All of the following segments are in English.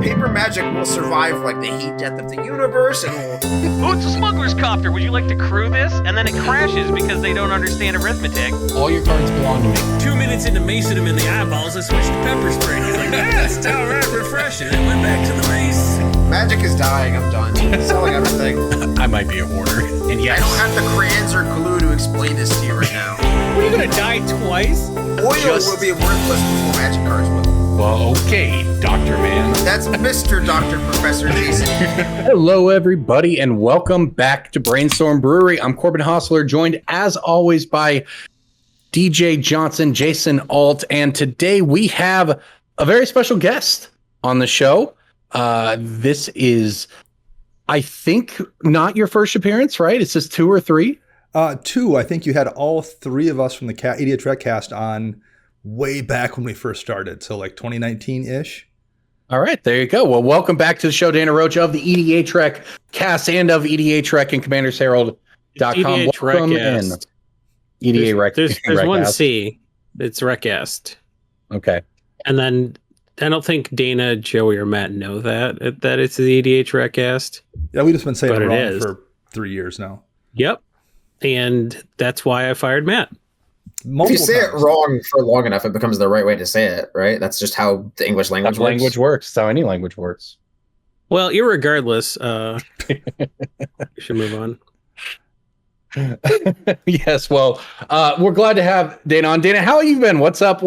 paper magic will survive like the heat death of the universe, and will... Oh, it's a smuggler's copter. Would you like to crew this? And then it crashes because they don't understand arithmetic. All your cards belong to me. 2 minutes into macing him in the eyeballs, I switched to pepper spray. He's like, yeah, it's all right, refreshing. And went back to the mace. Magic is dying. I'm done selling everything. I might be a hoarder. And I don't have the crayons or glue to explain this to you right now. What, are you gonna die twice? Oil will be worthless before magic cards will. Well, okay, Dr. Man. That's Mr. Dr. Professor Jason. Hello, everybody, and welcome back to Brainstorm Brewery. I'm Corbin Hostler, joined as always by DJ Johnson, Jason Alt, and today we have a very special guest on the show. This is, I think, not your first appearance, right? It's just 2 or 3? 2. I think you had all 3 of us from the Idiot Trek cast on way back when we first started. So like 2019-ish. All right, there you go. Well, welcome back to the show, Dana Roach of the EDA Trek cast and of EDA Trek and CommandersHerald.com. EDA Welcome in. Trekcast. EDA Rec. There's one Recast. C. It's Recast. Okay. And then I don't think Dana, Joey, or Matt know that it's the EDH Recast. Yeah, we've just been saying But it it wrong is. for 3 years now. Yep. And that's why I fired Matt. If you Multiple say it times. wrong for long enough, it becomes the right way to say it, right? That's just how the English language How works. language works. That's how any language works. Well, irregardless, we should move on. Yes, well, we're glad to have Dana on. Dana, how have you been? What's up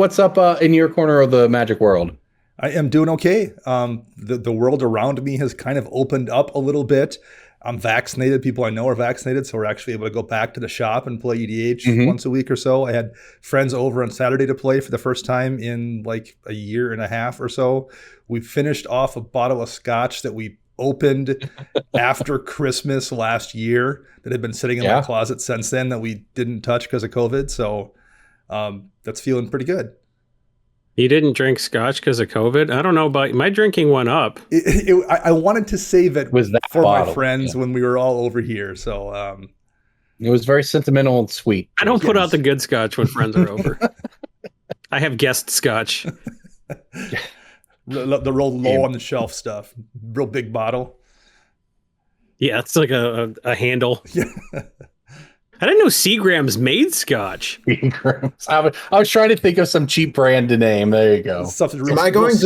in your corner of the magic world? I am doing okay. The world around me has kind of opened up a little bit. I'm vaccinated. People I know are vaccinated, so we're actually able to go back to the shop and play EDH once a week or so. I had friends over on Saturday to play for the first time in like a year and a half or so. We finished off a bottle of scotch that we opened after Christmas last year that had been sitting in my closet since then that we didn't touch because of COVID. So that's feeling pretty good. You didn't drink scotch because of COVID? I don't know about my drinking went up. I wanted to save it Was that for bottle, my friends when we were all over here. So It was very sentimental and sweet. I don't put out the good scotch when friends are over. I have guest scotch. the real low on the shelf stuff, real big bottle. Yeah, it's like a handle. Yeah. I didn't know Seagram's made scotch. I was trying to think of some cheap brand to name. There you go. Stuff is real, Am I going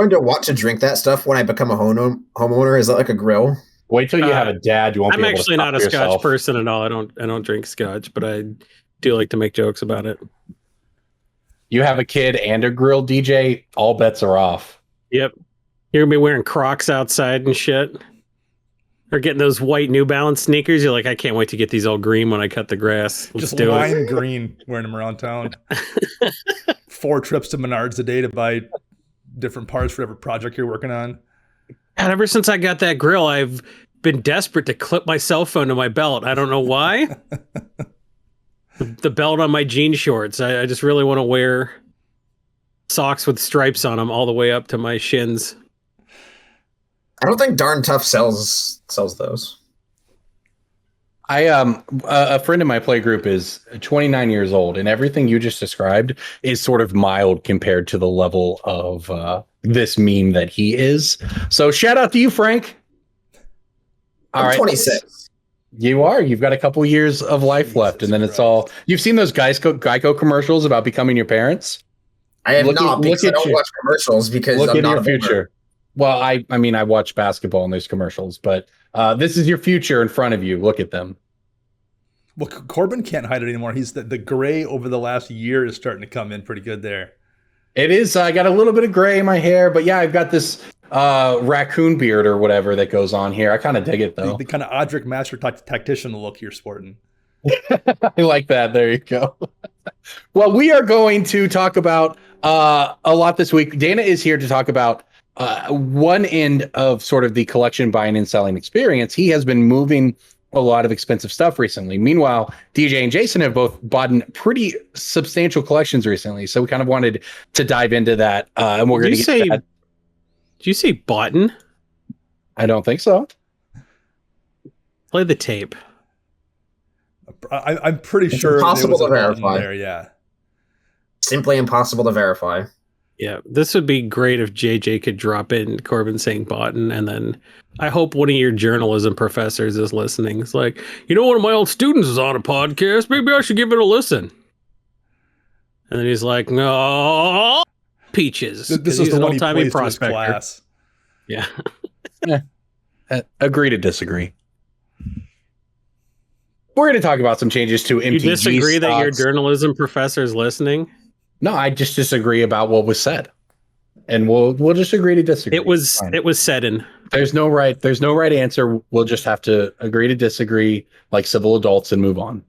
to want to drink that stuff when I become a homeowner? Is that like a grill? Wait till you have a dad. You won't. I'm be able actually to not a stop scotch yourself. person at all. I don't drink scotch, but I do like to make jokes about it. You have a kid and a grill, DJ. All bets are off. Yep. You're gonna be wearing Crocs outside and shit. Or getting those white New Balance sneakers. You're like, I can't wait to get these all green when I cut the grass. Let's just do lime it. green, wearing them around town. 4 trips to Menards a day to buy different parts for every project you're working on. And ever since I got that grill, I've been desperate to clip my cell phone to my belt. I don't know why. The belt on my jean shorts. I just really want to wear socks with stripes on them all the way up to my shins. I don't think Darn Tough sells those. A friend in my play group is 29 years old, and everything you just described is sort of mild compared to the level of this meme that he is. So shout out to you, Frank. I'm 26. You are. You've got a couple years of life left, and then it's all. You've seen those Geico commercials about becoming your parents? I have not because I don't watch commercials because Look I'm at not your a boomer. future. Well, I mean, I watch basketball in those commercials, but this is your future in front of you. Look at them. Well, Corbin can't hide it anymore. He's the gray over the last year is starting to come in pretty good there. It is. I got a little bit of gray in my hair, but yeah, I've got this raccoon beard or whatever that goes on here. I kind of dig it, though. The kind of Odric Master Tactician look you're sporting. I like that. There you go. Well, we are going to talk about a lot this week. Dana is here to talk about one end of sort of the collection buying and selling experience. He has been moving a lot of expensive stuff recently. Meanwhile, DJ and Jason have both bought pretty substantial collections recently. So we kind of wanted to dive into that. And we're going to get to that. Did you say Boughten? I don't think so. Play the tape. I'm pretty It's sure impossible there was to a Boughten verify. there, yeah. Simply impossible to verify. Yeah, this would be great if JJ could drop in Corbin saying Boughten, and then I hope one of your journalism professors is listening. It's like, one of my old students is on a podcast. Maybe I should give it a listen. And then he's like, no, Peaches. This is he's the an one he old-timey plays to his prospector. class. Yeah. Agree to disagree. We're going to talk about some changes to MTG. You disagree that your stocks. journalism professor is listening? No, I just disagree about what was said, and we'll just agree to disagree. It was Fine. said in. There's no right answer. We'll just have to agree to disagree like civil adults and move on.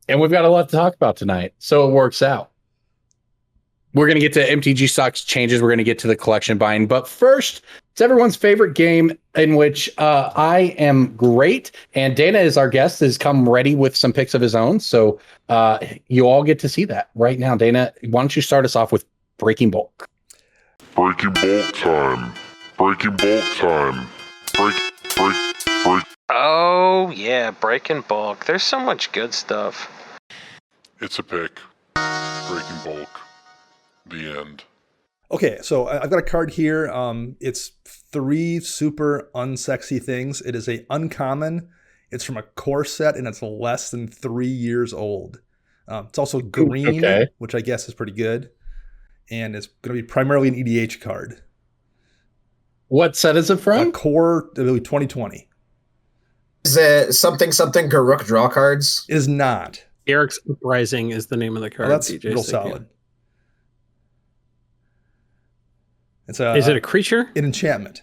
And we've got a lot to talk about tonight, so it works out. We're going to get to MTGstocks changes. We're going to get to the collection buying. But first, it's everyone's favorite game in which I am great. And Dana is our guest, has come ready with some picks of his own. So you all get to see that right now. Dana, why don't you start us off with Breaking Bulk? Breaking bulk time. Breaking bulk time. Break. Oh, yeah, Breaking Bulk. There's so much good stuff. It's a pick. Breaking bulk. The end. Okay, so I've got a card here. It's 3 super unsexy things. It is a uncommon. It's from a core set, and it's less than 3 years old. It's also green, okay. which I guess is pretty good. And it's going to be primarily an EDH card. What set is it A from? core 2020. Is it something Garuk draw cards? It is not. Eric's Rising is the name of the card. Oh, that's DJ's real thinking. solid. It's Is it a creature? an enchantment.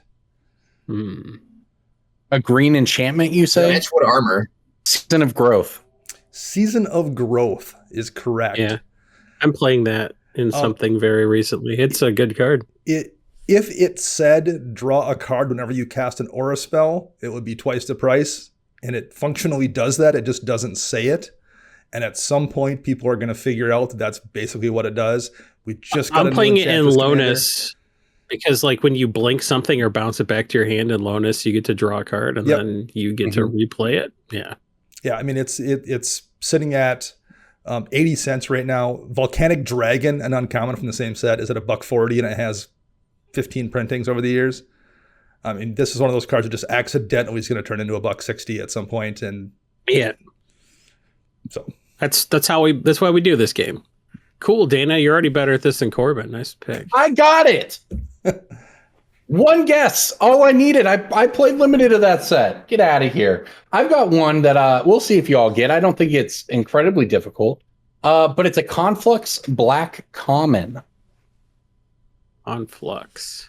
A green enchantment, you say? Edgewood armor. Season of Growth. Season of Growth is correct. Yeah. I'm playing that in something very recently. It's a good card. If it said draw a card whenever you cast an aura spell, it would be twice the price. And it functionally does that. It just doesn't say it. And at some point, people are going to figure out that that's basically what it does. We just got I'm playing it in Lonus because, like, when you blink something or bounce it back to your hand in Lonus, you get to draw a card and then you get to replay it. Yeah. Yeah, I mean, it's sitting at 80 cents right now. Volcanic Dragon, an uncommon from the same set, is at $1.40, and it has 15 printings over the years. I mean, this is one of those cards that just accidentally is going to turn into $1.60 at some point, and Yeah. so That's why we do this game. Cool, Dana. You're already better at this than Corbin. Nice pick. I got it. One guess. All I needed. I played limited of that set. Get out of here. I've got one that we'll see if you all get. I don't think it's incredibly difficult. But it's a Conflux Black Common. On Flux.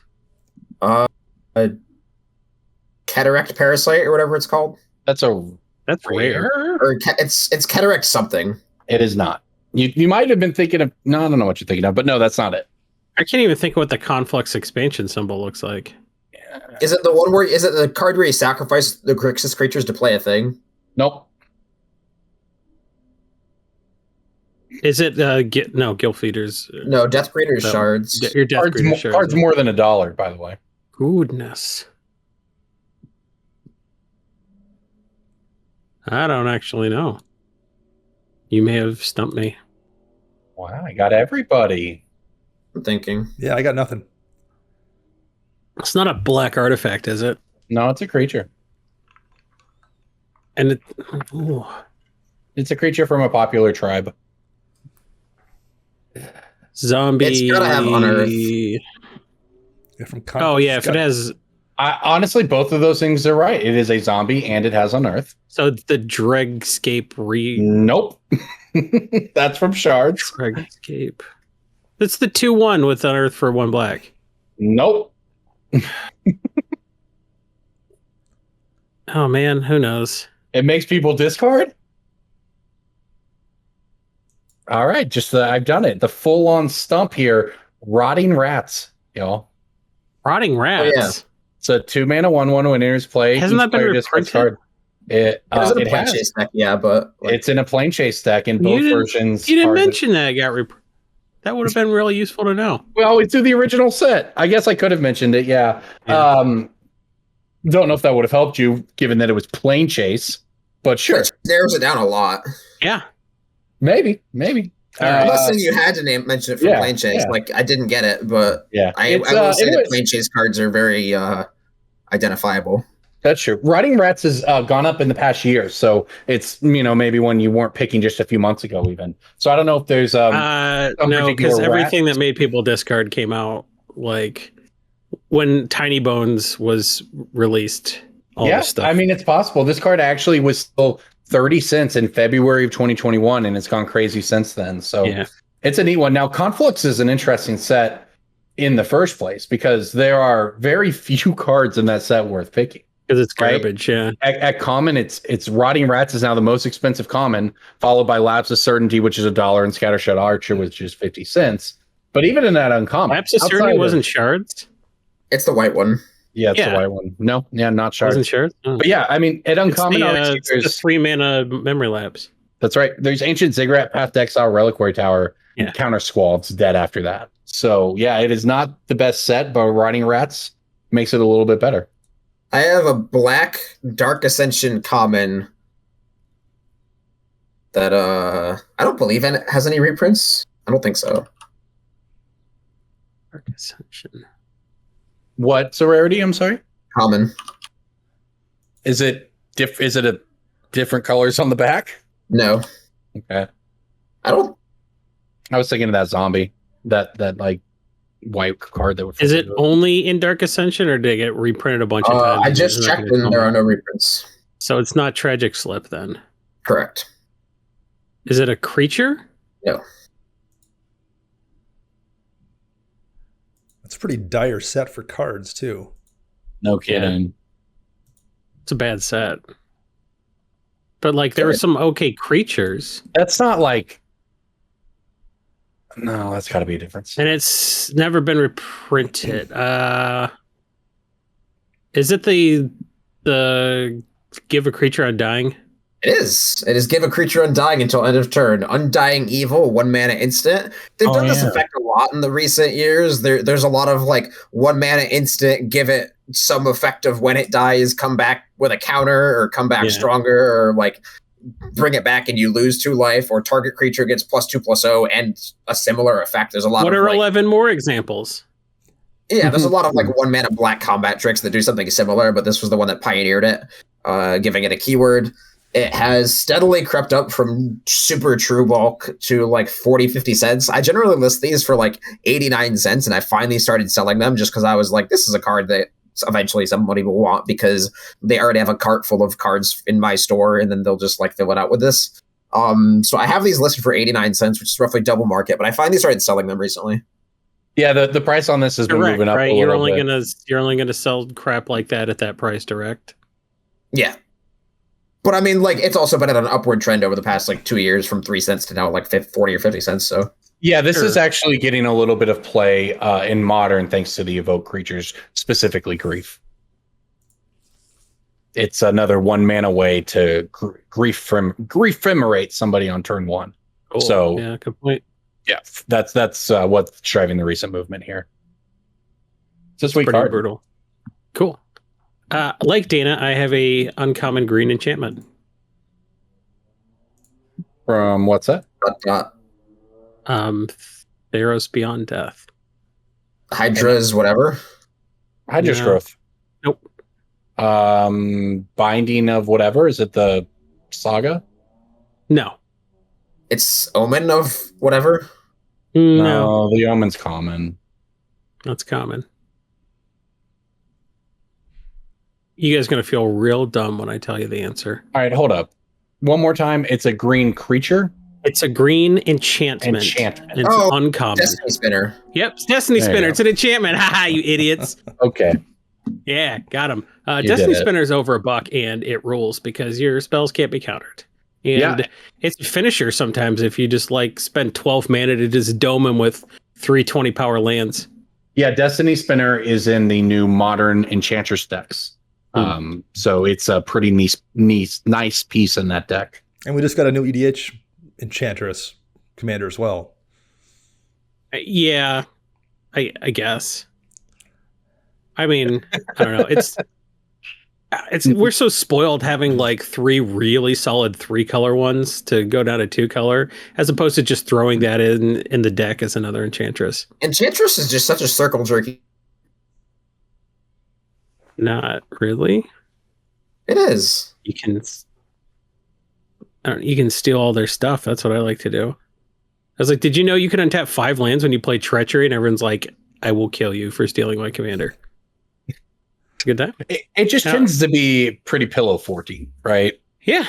Cataract Parasite or whatever it's called. That's rare. Or it's Cataract something. It is not. You might have been thinking of. No, I don't know what you're thinking of, but no, that's not it. I can't even think of what the Conflux expansion symbol looks like. Is it the card where you sacrifice the Grixis creatures to play a thing? Nope. Is it Guild Feeders? No, Death Breeders No. Shards. Your Death Breeder shards. Cards more than $1, by the way. Goodness. I don't actually know. You may have stumped me. Wow, I got everybody. I'm thinking. yeah, I got nothing. It's not a black artifact, is it? No, it's a creature. And ooh. It's a creature from a popular tribe. Zombie. It's gotta have Unearth. Yeah, from Oh yeah, if it has. Honestly, both of those things are right. It is a zombie and it has Unearth. So the Dregscape Nope. That's from Shards. Dregscape. That's the 2/1 with Unearth for 1 black. Nope. Oh man, who knows? It makes people discard? All right, just I've done it. The full-on stump here. Rotting Rats, y'all. Rotting Rats. yeah. It's a 2-mana 1/1 when enters play. Hasn't that been Player discards reprinted? It It was in a it plane has. chase deck, yeah, but like, It's in a plane chase deck in both versions. You didn't Are the- mention that it got that would have been really useful to know. Well, it's through the original set. I guess I could have mentioned it. Yeah. Yeah. Don't know if that would have helped you, given that it was plane chase. But sure, which narrows it down a lot. Yeah. maybe. I'm not saying you had to mention it for Plane Chase. yeah. Like, I didn't get it, but I will say that Plane Chase cards are very identifiable. That's true. Riding Rats has gone up in the past year, so it's maybe when you weren't picking just a few months ago, even. So I don't know if there's no, because everything that made people discard came out like when Tiny Bones was released. All this stuff. I mean, it's possible. This card actually was still 30 cents in February of 2021, and it's gone crazy since then. So it's a neat one. Now, Conflux is an interesting set in the first place because there are very few cards in that set worth picking. Because it's garbage, At common, it's Rotting Rats is now the most expensive common, followed by Lapse of Certainty, which is $1, and Scattershot Archer, which is 50 cents. But even in that uncommon, Lapse of Certainty wasn't shards. It's the white one. Yeah, it's the white one. No, not shards. Wasn't shards. Oh. But yeah, I mean, at uncommon, it's the 3-mana Memory Lapse. That's right. There's Ancient Ziggurat, Path to Exile, Reliquary Tower, and Counter Squall. It's dead after that. So yeah, it is not the best set, but Riding Rats makes it a little bit better. I have a black Dark Ascension common that I don't believe it has any reprints. I don't think so. Dark Ascension. What's a rarity? I'm sorry. Common. Is it a different colors on the back? No. Okay. I was thinking of that zombie, that like white card that would. Is it only in Dark Ascension, or did it get reprinted a bunch of times? I just checked, and there are no reprints. So it's not Tragic Slip then. Correct. Is it a creature? No. It's a pretty dire set for cards too. No kidding. It's a bad set. But like there were some okay creatures. That's not like. No, that's got to be a difference. And it's never been reprinted. Is it the give a creature undying? It is. It is give a creature undying until end of turn. Undying Evil, 1-mana instant. They've done this effect a lot in the recent years. There's a lot of like 1-mana instant, give it some effect of when it dies, come back with a counter, or come back stronger, or like bring it back and you lose 2 life, or target creature gets +2/+0 and a similar effect. There's a lot What of are like, 11 more examples? Yeah, there's a lot of like 1-mana black combat tricks that do something similar, but this was the one that pioneered it, giving it a keyword. It has steadily crept up from super true bulk to like 40, 50 cents. I generally list these for like 89 cents, and I finally started selling them just because I was like, this is a card that eventually somebody will want because they already have a cart full of cards in my store, and then they'll just like fill it out with this. So I have these listed for 89 cents, which is roughly double market, but I finally started selling them recently. Yeah, the price on this has been moving up. Right, a you're little only bit. you're only gonna sell crap like that at that price direct. Yeah. But I mean, like, it's also been at an upward trend over the past like 2 years from 3 cents to now like 40 or 50 cents. So yeah, this is actually getting a little bit of play in Modern thanks to the evoke creatures, specifically Grief. It's another 1-mana way to grief-immorate somebody on turn 1. Cool. So yeah, good point. Yeah, that's what's driving the recent movement here. It's a sweet Pretty card. brutal. Cool. Like Dana, I have a uncommon green enchantment. From what's that? Theros Beyond Death. Hydra's whatever. Hydra's No. Growth. Nope. Binding of whatever. Is it the Saga? No. It's Omen of whatever. No. The Omen's common. That's common. You guys gonna feel real dumb when I tell you the answer. All right, hold up. One more time. It's a green creature. It's a green enchantment. It's uncommon. Destiny Spinner. Yep, it's Destiny There you Spinner. go. It's an enchantment. Haha, you idiots. Okay. Yeah, got him. did Destiny it. Spinner's over $1 and it rules because your spells can't be countered. And it's a finisher sometimes if you just like spend 12 mana to just dome him with 320 power lands. Yeah, Destiny Spinner is in the new Modern Enchantress decks. So it's a pretty nice piece in that deck. And we just got a new EDH Enchantress commander as well. Yeah, I guess. I mean, I don't know. we're so spoiled having like 3 really solid 3-color ones to go down to 2-color, as opposed to just throwing that in the deck as another Enchantress. Enchantress is just such a circle jerky. Not really. It is. You can steal all their stuff. That's what I like to do. I was like, did you know you could untap 5 lands when you play Treachery? And everyone's like, I will kill you for stealing my commander. Good time. It just tends to be pretty pillow forty, right? Yeah.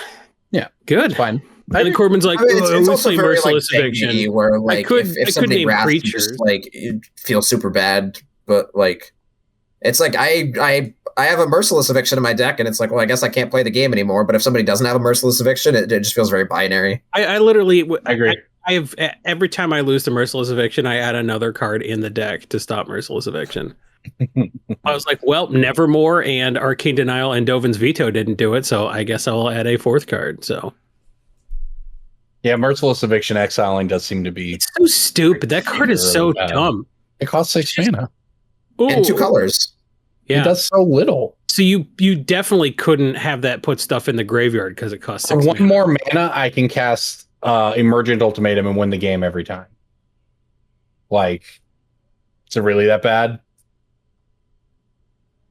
Good. Fine. And then Corbin's like, it's also play very Merciless like Eviction. where like if something name wrath, you creatures. just like it feels super bad, but like it's like I have a Merciless Eviction in my deck, and it's like, well, I guess I can't play the game anymore. But if somebody doesn't have a Merciless Eviction, it just feels very binary. I literally I agree. I have every time I lose to Merciless Eviction, I add another card in the deck to stop Merciless Eviction. I was like, well, Nevermore and Arcane Denial and Dovin's Veto didn't do it, so I guess I'll add a 4th card. So yeah, Merciless Eviction exiling does seem to be. It's so stupid. That card is so dumb. It costs 6 mana. In 2 colors. Yeah. It does so little. So you definitely couldn't have that put stuff in the graveyard because it costs 6 For 1 mana. more mana, I can cast Emergent Ultimatum and win the game every time. Like, is it really that bad?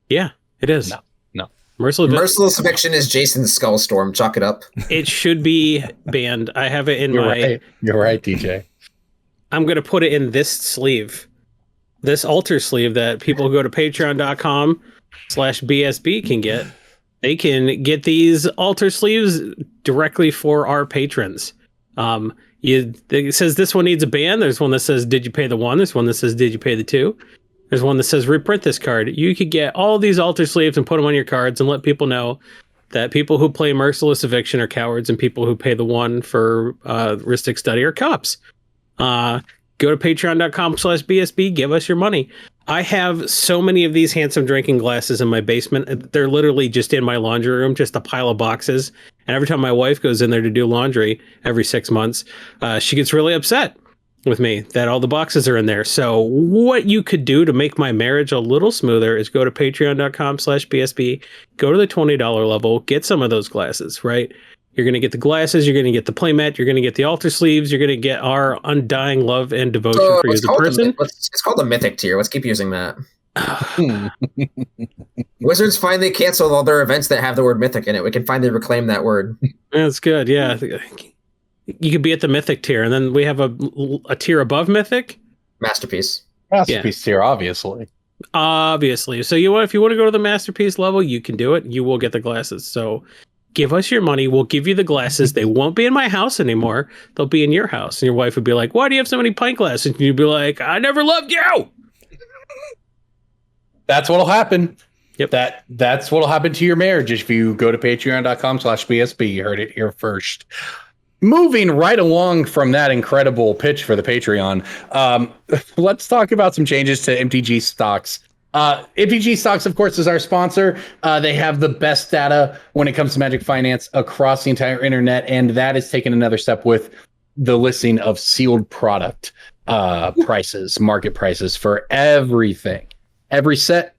Yeah, it is. No. Merciless Eviction is Jason's Skullstorm. Chalk it up. It should be banned. I have it in You're right, DJ. I'm going to put it in this sleeve. This altar sleeve that people who go to patreon.com/BSB can get. They can get these altar sleeves directly for our patrons. It says this one needs a ban. There's one that says, did you pay the 1? There's one that says, did you pay the 2? There's one that says, reprint this card. You could get all these altar sleeves and put them on your cards and let people know that people who play Merciless Eviction are cowards and people who pay the 1 for Ristic Study are cops. Go to patreon.com/BSB. Give us your money. I have so many of these handsome drinking glasses in my basement. They're literally just in my laundry room, just a pile of boxes. And every time my wife goes in there to do laundry every 6 months, she gets really upset with me that all the boxes are in there. So what you could do to make my marriage a little smoother is go to patreon.com/BSB, go to the $20 level, get some of those glasses, right? You're going to get the glasses, you're going to get the playmat, you're going to get the altar sleeves, you're going to get our undying love and devotion for you as a person. It's called the Mythic tier. Let's keep using that. Wizards finally canceled all their events that have the word Mythic in it. We can finally reclaim that word. That's good, yeah. You could be at the Mythic tier, and then we have a tier above Mythic. Masterpiece Tier, obviously. Obviously. So if you want to go to the Masterpiece level, you can do it. You will get the glasses. So give us your money. We'll give you the glasses. They won't be in my house anymore. They'll be in your house. And your wife would be like, why do you have so many pint glasses? And you'd be like, I never loved you. That's what'll happen. Yep. That's what'll happen to your marriage if you go to patreon.com/BSB. You heard it here first. Moving right along from that incredible pitch for the Patreon, let's talk about some changes to MTGstocks. MTGstocks, of course, is our sponsor. They have the best data when it comes to Magic Finance across the entire internet, and that is taken another step with the listing of sealed product prices, market prices for everything. Every set,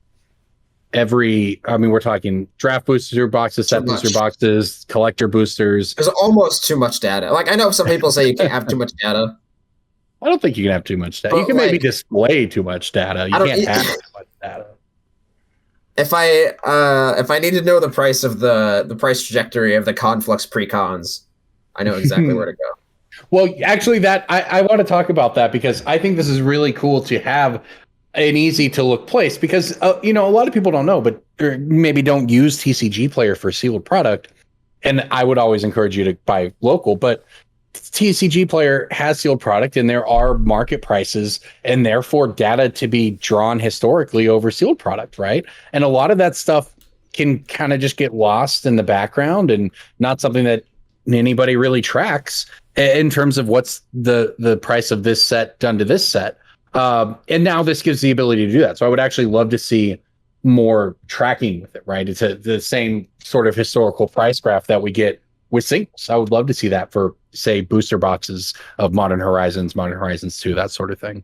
we're talking draft booster boxes, set booster boxes, collector boosters. There's almost too much data. Like, I know some people say you can't have too much data. I don't think you can have too much data. You can maybe display too much data. You can't have too much data. If I need to know the price of the price trajectory of the Conflux pre-cons, I know exactly where to go. Well, actually, that I want to talk about that because I think this is really cool to have an easy to look place because a lot of people don't know, but maybe don't use TCGPlayer for sealed product. And I would always encourage you to buy local, but TCGPlayer has sealed product and there are market prices and therefore data to be drawn historically over sealed product, right? And a lot of that stuff can kind of just get lost in the background and not something that anybody really tracks in terms of what's the price of this set done to this set. And now this gives the ability to do that. So I would actually love to see more tracking with it, right? It's the same sort of historical price graph that we get with singles. I would love to see that for, say, booster boxes of Modern Horizons 2, that sort of thing.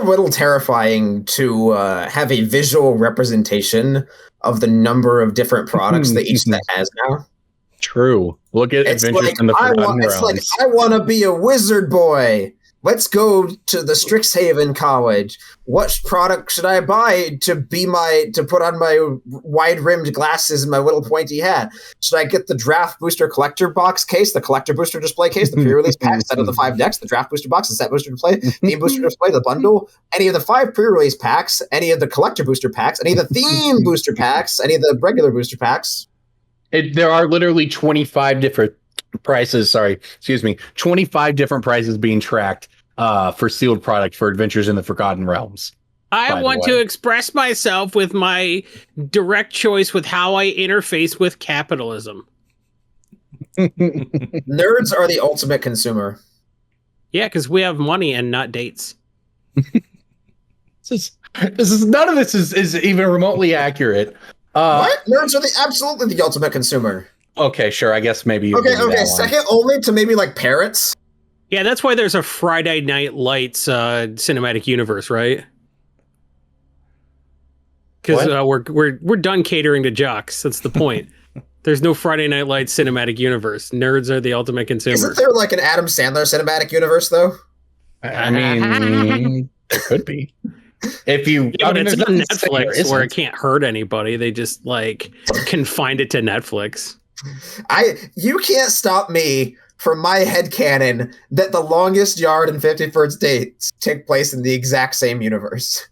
a little terrifying to have a visual representation of the number of different products that each set has now. True. Look at It's Adventures like, in the Forgotten it's like, Realms. I want to be a wizard boy. Let's go to the Strixhaven College. What product should I buy to put on my wide-rimmed glasses and my little pointy hat? Should I get the Draft Booster Collector Box case, the Collector Booster Display case, the pre-release pack set of the 5 decks, the Draft Booster Box, the Set Booster Display, Theme Booster Display, the bundle, any of the 5 pre-release packs, any of the Collector Booster packs, any of the Theme Booster packs, any of the regular booster packs? There are literally 25 different prices. 25 different prices being tracked for sealed product for Adventures in the Forgotten Realms. I want to express myself with my direct choice with how I interface with capitalism. Nerds are the ultimate consumer. Yeah, because we have money and not dates. This is none of this is even remotely accurate. What? Nerds are absolutely the ultimate consumer. Okay, sure. I guess maybe. Okay. Second only to maybe like parrots. Yeah, that's why there's a Friday Night Lights cinematic universe, right? Because we're done catering to jocks. That's the point. There's no Friday Night Lights cinematic universe. Nerds are the ultimate consumer. Isn't there like an Adam Sandler cinematic universe though? I mean, there could be. If you, but it's on Netflix where it can't hurt anybody. They just like confined it to Netflix. You can't stop me from my headcanon that The Longest Yard and 50 First Dates take place in the exact same universe.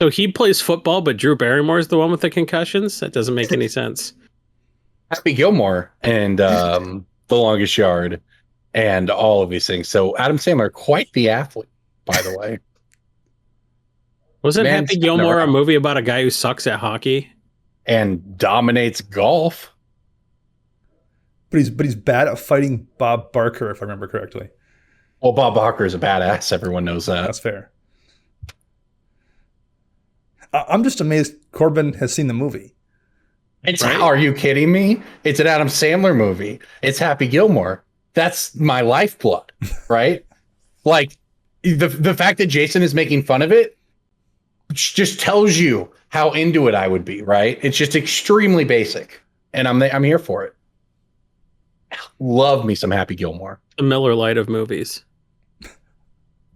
So he plays football, but Drew Barrymore is the one with the concussions? That doesn't make any sense. Happy Gilmore and The Longest Yard and all of these things. So Adam Sandler, quite the athlete, by the way. Wasn't Happy Gilmore a movie about a guy who sucks at hockey? And dominates golf. But he's bad at fighting Bob Barker, if I remember correctly. Well, Bob Barker is a badass. Everyone knows that. That's fair. I'm just amazed Corbin has seen the movie. Are you kidding me? It's an Adam Sandler movie. It's Happy Gilmore. That's my lifeblood, right? Like the fact that Jason is making fun of it just tells you how into it I would be, right? It's just extremely basic, and I'm here for it. Love me some Happy Gilmore. The Miller Lite of movies.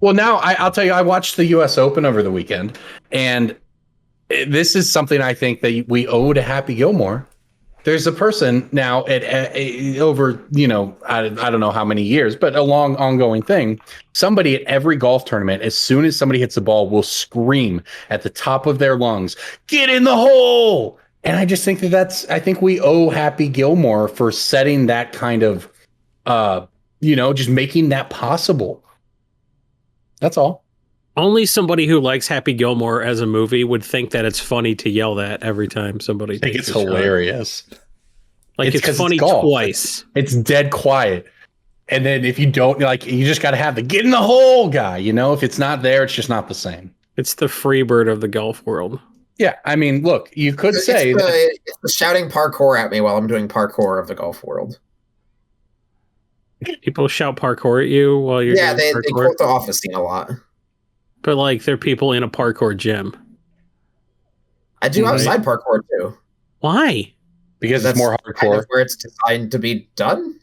Well, now I'll tell you, I watched the U.S. Open over the weekend, and this is something I think that we owe to Happy Gilmore. There's a person now at over, I don't know how many years, but a long ongoing thing. Somebody at every golf tournament, as soon as somebody hits the ball, will scream at the top of their lungs, "Get in the hole!" And I just think I think we owe Happy Gilmore for setting that kind of, just making that possible. That's all. Only somebody who likes Happy Gilmore as a movie would think that it's funny to yell that every time somebody. I think it's hilarious. Like it's funny twice. It's dead quiet. And then if you don't you just got to have the "get in the hole" guy, if it's not there, it's just not the same. It's the Freebird of the golf world. Yeah. I mean, look, you could say it's the shouting parkour at me while I'm doing parkour of the golf world. People shout parkour at you while you're doing they quote the Office scene a lot. But like they're people in a parkour gym. I do outside parkour too. Why? Because it's more hardcore. Kind of where it's designed to be done.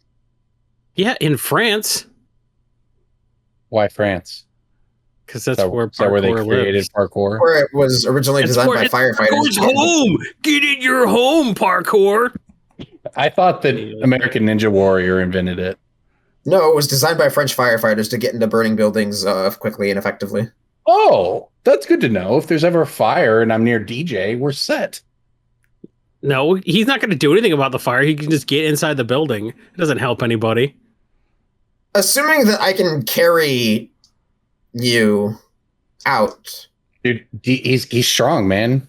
Yeah, in France. Why France? Because that's where they created lives. Parkour. Where it was originally designed by firefighters. Home. Get in your home, parkour. I thought that American Ninja Warrior invented it. No, it was designed by French firefighters to get into burning buildings quickly and effectively. Oh, that's good to know. If there's ever a fire and I'm near DJ, we're set. No, he's not going to do anything about the fire. He can just get inside the building. It doesn't help anybody. Assuming that I can carry you out. Dude, he's strong, man.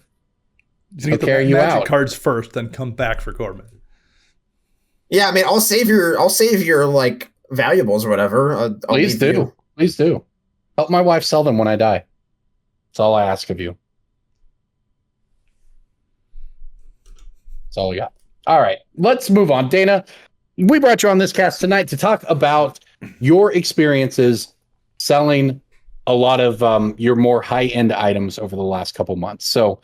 He'll carry you out. Cards first, then come back for Corbin. Yeah, I mean, I'll save your like valuables or whatever. Please do. Please do. Help my wife sell them when I die. That's all I ask of you. That's all we got. All right, let's move on. Dana, we brought you on this cast tonight to talk about your experiences selling a lot of your more high-end items over the last couple months. So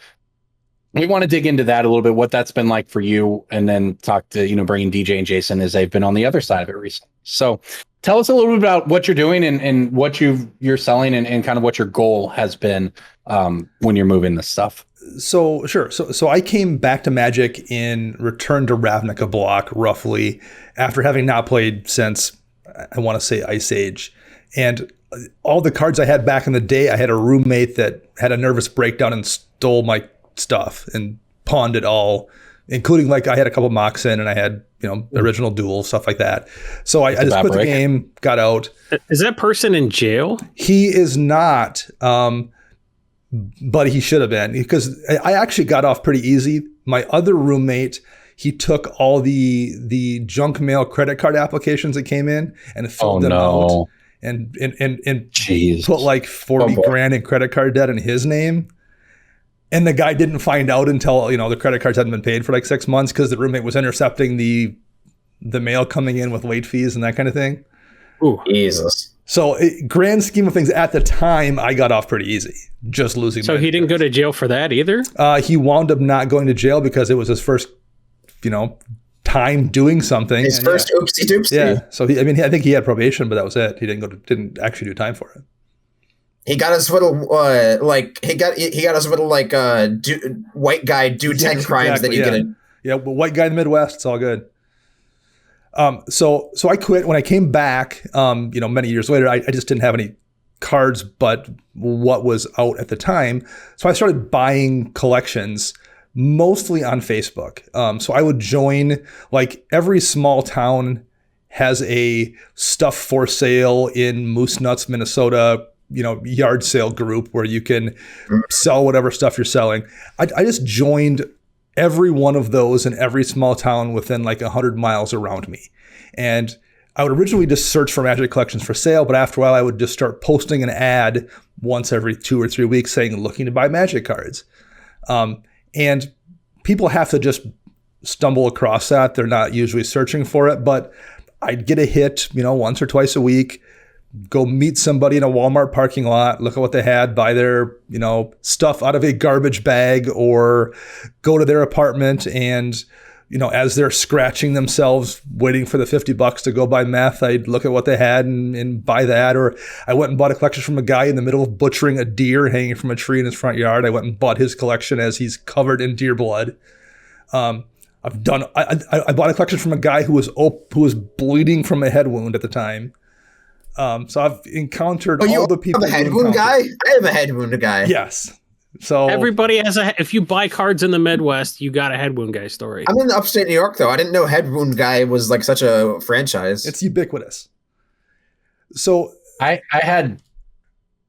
we want to dig into that a little bit, what that's been like for you, and then talk to, bringing DJ and Jason as they've been on the other side of it recently. So tell us a little bit about what you're doing and what you're selling and kind of what your goal has been when you're moving this stuff. So sure. So I came back to Magic in Return to Ravnica block roughly after having not played since, I want to say, Ice Age. And all the cards I had back in the day, I had a roommate that had a nervous breakdown and stole my stuff and pawned it all, including I had a couple Moxen and I had, original duel, stuff like that. So I just quit the game, got out. Is that person in jail? He is not, but he should have been, because I actually got off pretty easy. My other roommate, he took all the junk mail credit card applications that came in and filled them out and Jeez. put 40 grand in credit card debt in his name. And the guy didn't find out until, the credit cards hadn't been paid for 6 months because the roommate was intercepting the mail coming in with late fees and that kind of thing. Ooh. Jesus. So grand scheme of things, at the time, I got off pretty easy, just losing. So he didn't go to jail for that either? He wound up not going to jail because it was his first, time doing something. His first oopsie doopsie. Yeah. So I think he had probation, but that was it. He didn't actually do time for it. He got his little he got his little white guy do 10 crimes that you get. Yeah, but white guy in the Midwest, it's all good. So I quit. When I came back, many years later, I just didn't have any cards but what was out at the time. So I started buying collections mostly on Facebook. So I would join, every small town has a stuff for sale in Moose Nuts, Minnesota, yard sale group where you can sell whatever stuff you're selling. I just joined every one of those in every small town within 100 miles around me. And I would originally just search for Magic collections for sale, but after a while I would just start posting an ad once every 2 or 3 weeks saying, looking to buy Magic cards. And people have to just stumble across that. They're not usually searching for it, but I'd get a hit, once or twice a week, go meet somebody in a Walmart parking lot, look at what they had, buy their, stuff out of a garbage bag, or go to their apartment and, as they're scratching themselves, waiting for the $50 to go buy meth, I'd look at what they had and buy that. Or I went and bought a collection from a guy in the middle of butchering a deer hanging from a tree in his front yard. I went and bought his collection as he's covered in deer blood. I bought a collection from a guy who was bleeding from a head wound at the time. So I've encountered all the people. You have a head wound guy? I have a head wound guy. Yes. So everybody has if you buy cards in the Midwest, you got a head wound guy story. I'm in upstate New York though. I didn't know head wound guy was such a franchise. It's ubiquitous. So I had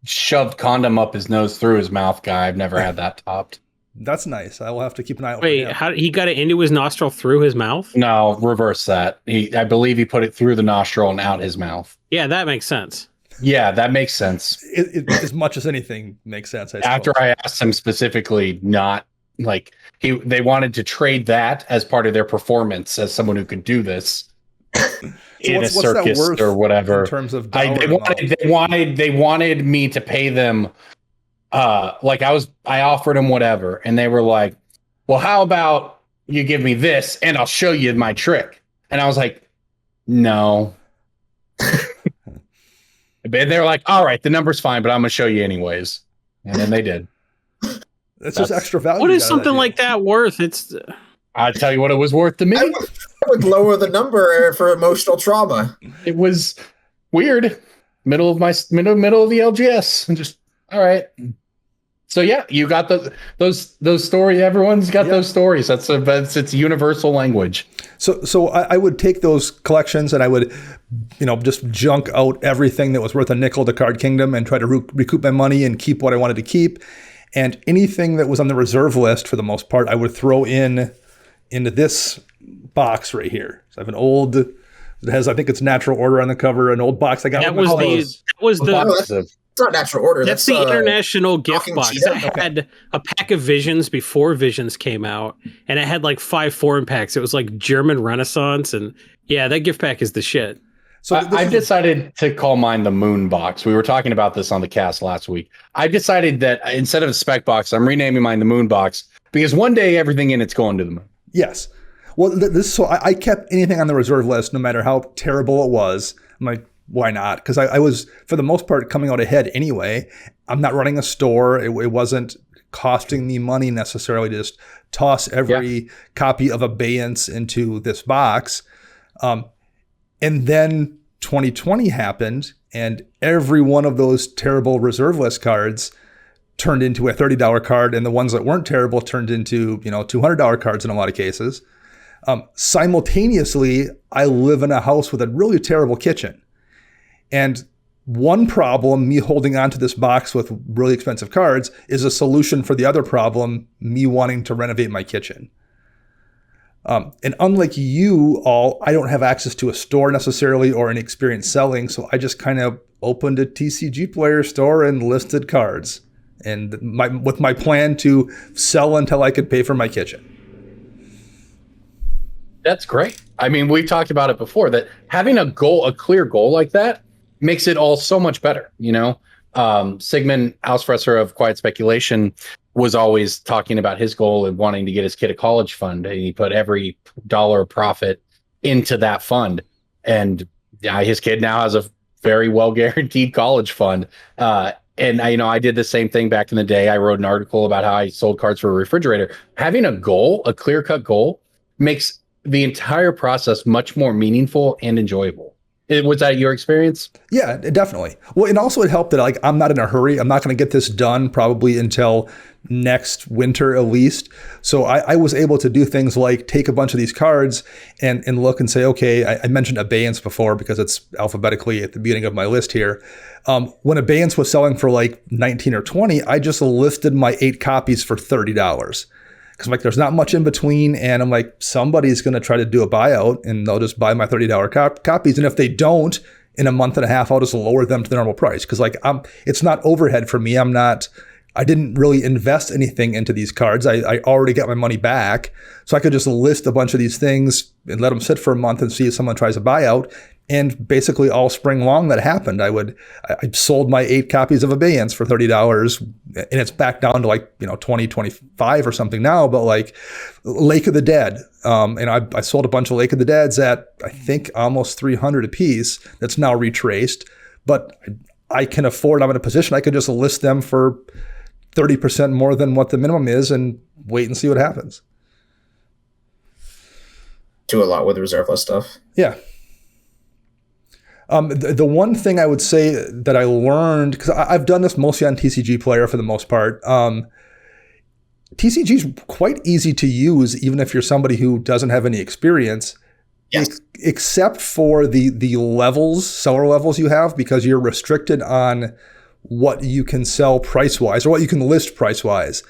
shoved condom up his nose through his mouth guy. I've never had that topped. That's nice. I will have to keep an eye out. Wait, how he got it into his nostril through his mouth? No, reverse that. I believe he put it through the nostril and out his mouth. Yeah, that makes sense. Yeah, that makes sense. It as much as anything makes sense. After I asked him specifically, not they wanted to trade that as part of their performance as someone who could do this in a circus or whatever. In terms of they wanted me to pay them. I offered them whatever, and they were like, "Well, how about you give me this, and I'll show you my trick?" And I was like, "No." They're like, "All right, the number's fine, but I'm gonna show you anyways." And then they did. That's just extra value. What is something like that worth? I'll tell you what it was worth to me. I would lower the number for emotional trauma. It was weird. Middle of the LGS, and just all right. So yeah, you got those stories. Everyone's got those stories. It's universal language. So I would take those collections and I would, just junk out everything that was worth a nickel to Card Kingdom and try to recoup my money and keep what I wanted to keep. And anything that was on the reserve list, for the most part, I would throw into this box right here. So I have an old. It has, I think it's Natural Order on the cover. An old box I got. It's not Natural Order. That's the international gift box. That had a pack of Visions before Visions came out, and it had 5 foreign packs. It was German Renaissance, and yeah, that gift pack is the shit. So I've decided to call mine the Moon Box. We were talking about this on the cast last week. I've decided that instead of a Spec Box, I'm renaming mine the Moon Box because one day everything in it's going to the moon. Yes. Well, so I kept anything on the reserve list, no matter how terrible it was. I'm like, why not? Because I was, for the most part, coming out ahead anyway. I'm not running a store. It wasn't costing me money necessarily to just toss every copy of Abeyance into this box. And then 2020 happened, and every one of those terrible reserve list cards turned into a $30 card, and the ones that weren't terrible turned into, $200 cards in a lot of cases. Simultaneously, I live in a house with a really terrible kitchen. And one problem, me holding on to this box with really expensive cards, is a solution for the other problem, me wanting to renovate my kitchen. And unlike you all, I don't have access to a store necessarily or an experience selling. So I just kind of opened a TCGPlayer store and listed cards, and with my plan to sell until I could pay for my kitchen. That's great. I mean, we've talked about it before that having a clear goal like that makes it all so much better. Sigmund Ausfresser of Quiet Speculation was always talking about his goal and wanting to get his kid a college fund. And he put every dollar profit into that fund. And his kid now has a very well guaranteed college fund. And I did the same thing back in the day. I wrote an article about how I sold cards for a refrigerator. Having a goal, a clear cut goal, makes the entire process much more meaningful and enjoyable. Was that your experience? Yeah, definitely. Well, and also it helped that I'm not in a hurry. I'm not going to get this done probably until next winter at least. So I was able to do things like take a bunch of these cards and look and say, okay, I mentioned Abeyance before because it's alphabetically at the beginning of my list here. When Abeyance was selling for like 19 or 20, I just listed my 8 copies for $30. Because I'm like, there's not much in between. And I'm like, somebody's going to try to do a buyout and they'll just buy my $30 copies. And if they don't, in a month and a half, I'll just lower them to the normal price. Because it's not overhead for me. I didn't really invest anything into these cards. I already got my money back. So I could just list a bunch of these things and let them sit for a month and see if someone tries a buyout. And basically all spring long that happened. I sold my 8 copies of Abeyance for $30, and it's back down to like, 20, 25 or something now, but like Lake of the Dead. And I sold a bunch of Lake of the Deads at, I think, almost 300 a piece. That's now retraced, but I can afford, I'm in a position, I could just list them for 30% more than what the minimum is and wait and see what happens. Do a lot with reserve list stuff. Yeah. The one thing I would say that I learned, because I've done this mostly on TCGPlayer for the most part, TCG is quite easy to use, even if you're somebody who doesn't have any experience, except for the levels, seller levels you have, because you're restricted on what you can sell price-wise or what you can list price-wise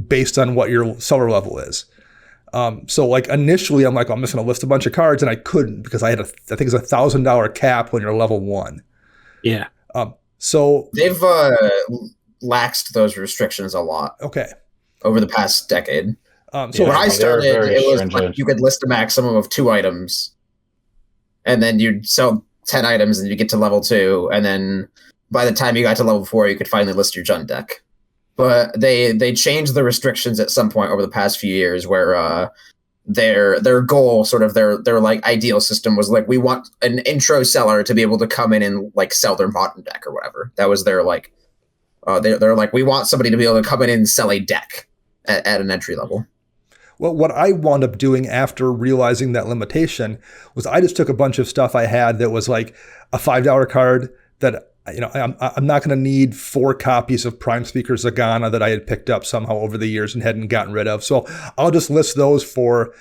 based on what your seller level is. So like initially I'm like, I'm just going to list a bunch of cards, and I couldn't because I think it's $1,000 cap when you're level 1. Yeah. So they've laxed those restrictions a lot. Okay. Over the past decade. So when I started, it was stringent. like you could list a maximum of 2 items, and then you'd sell 10 items, and you get to level 2, and then by the time you got to level 4, you could finally list your Jund deck. But they changed the restrictions at some point over the past few years, where their goal, sort of their like ideal system, was like, we want an intro seller to be able to come in and like sell their Boughten deck or whatever. That was their like they're like, we want somebody to be able to come in and sell a deck at an entry level. Well, what I wound up doing after realizing that limitation was I just took a bunch of stuff I had that was like a $5 card that, I'm not going to need 4 copies of Prime Speaker Zagana that I had picked up somehow over the years and hadn't gotten rid of. So I'll just list those for,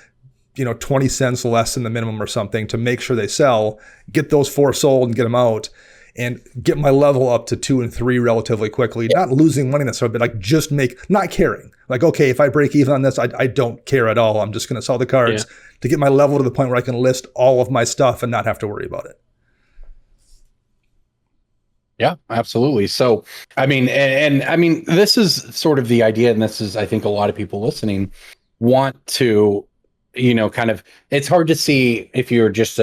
20 cents less than the minimum or something to make sure they sell, get those 4 sold and get them out, and get my level up to 2 and 3 relatively quickly. Not losing money necessarily, but like just not caring. Like, okay, if I break even on this, I don't care at all. I'm just going to sell the cards to get my level to the point where I can list all of my stuff and not have to worry about it. Yeah, absolutely. So, I mean, and I mean, this is sort of the idea, and this is, I think, a lot of people listening want to, kind of, it's hard to see if you're just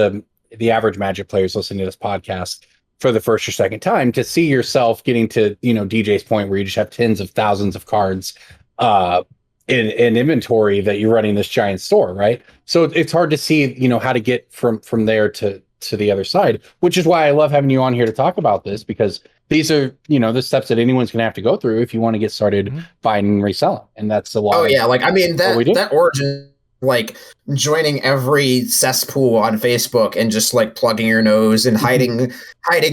the average Magic player is listening to this podcast for the first or second time, to see yourself getting to, DJ's point where you just have tens of thousands of cards in inventory that you're running this giant store, right? So it's hard to see, how to get from there to the other side, which is why I love having you on here to talk about this, because these are, the steps that anyone's going to have to go through if you want to get started buying and reselling. And that's a lot. Oh yeah. That origin, joining every cesspool on Facebook and just plugging your nose and hiding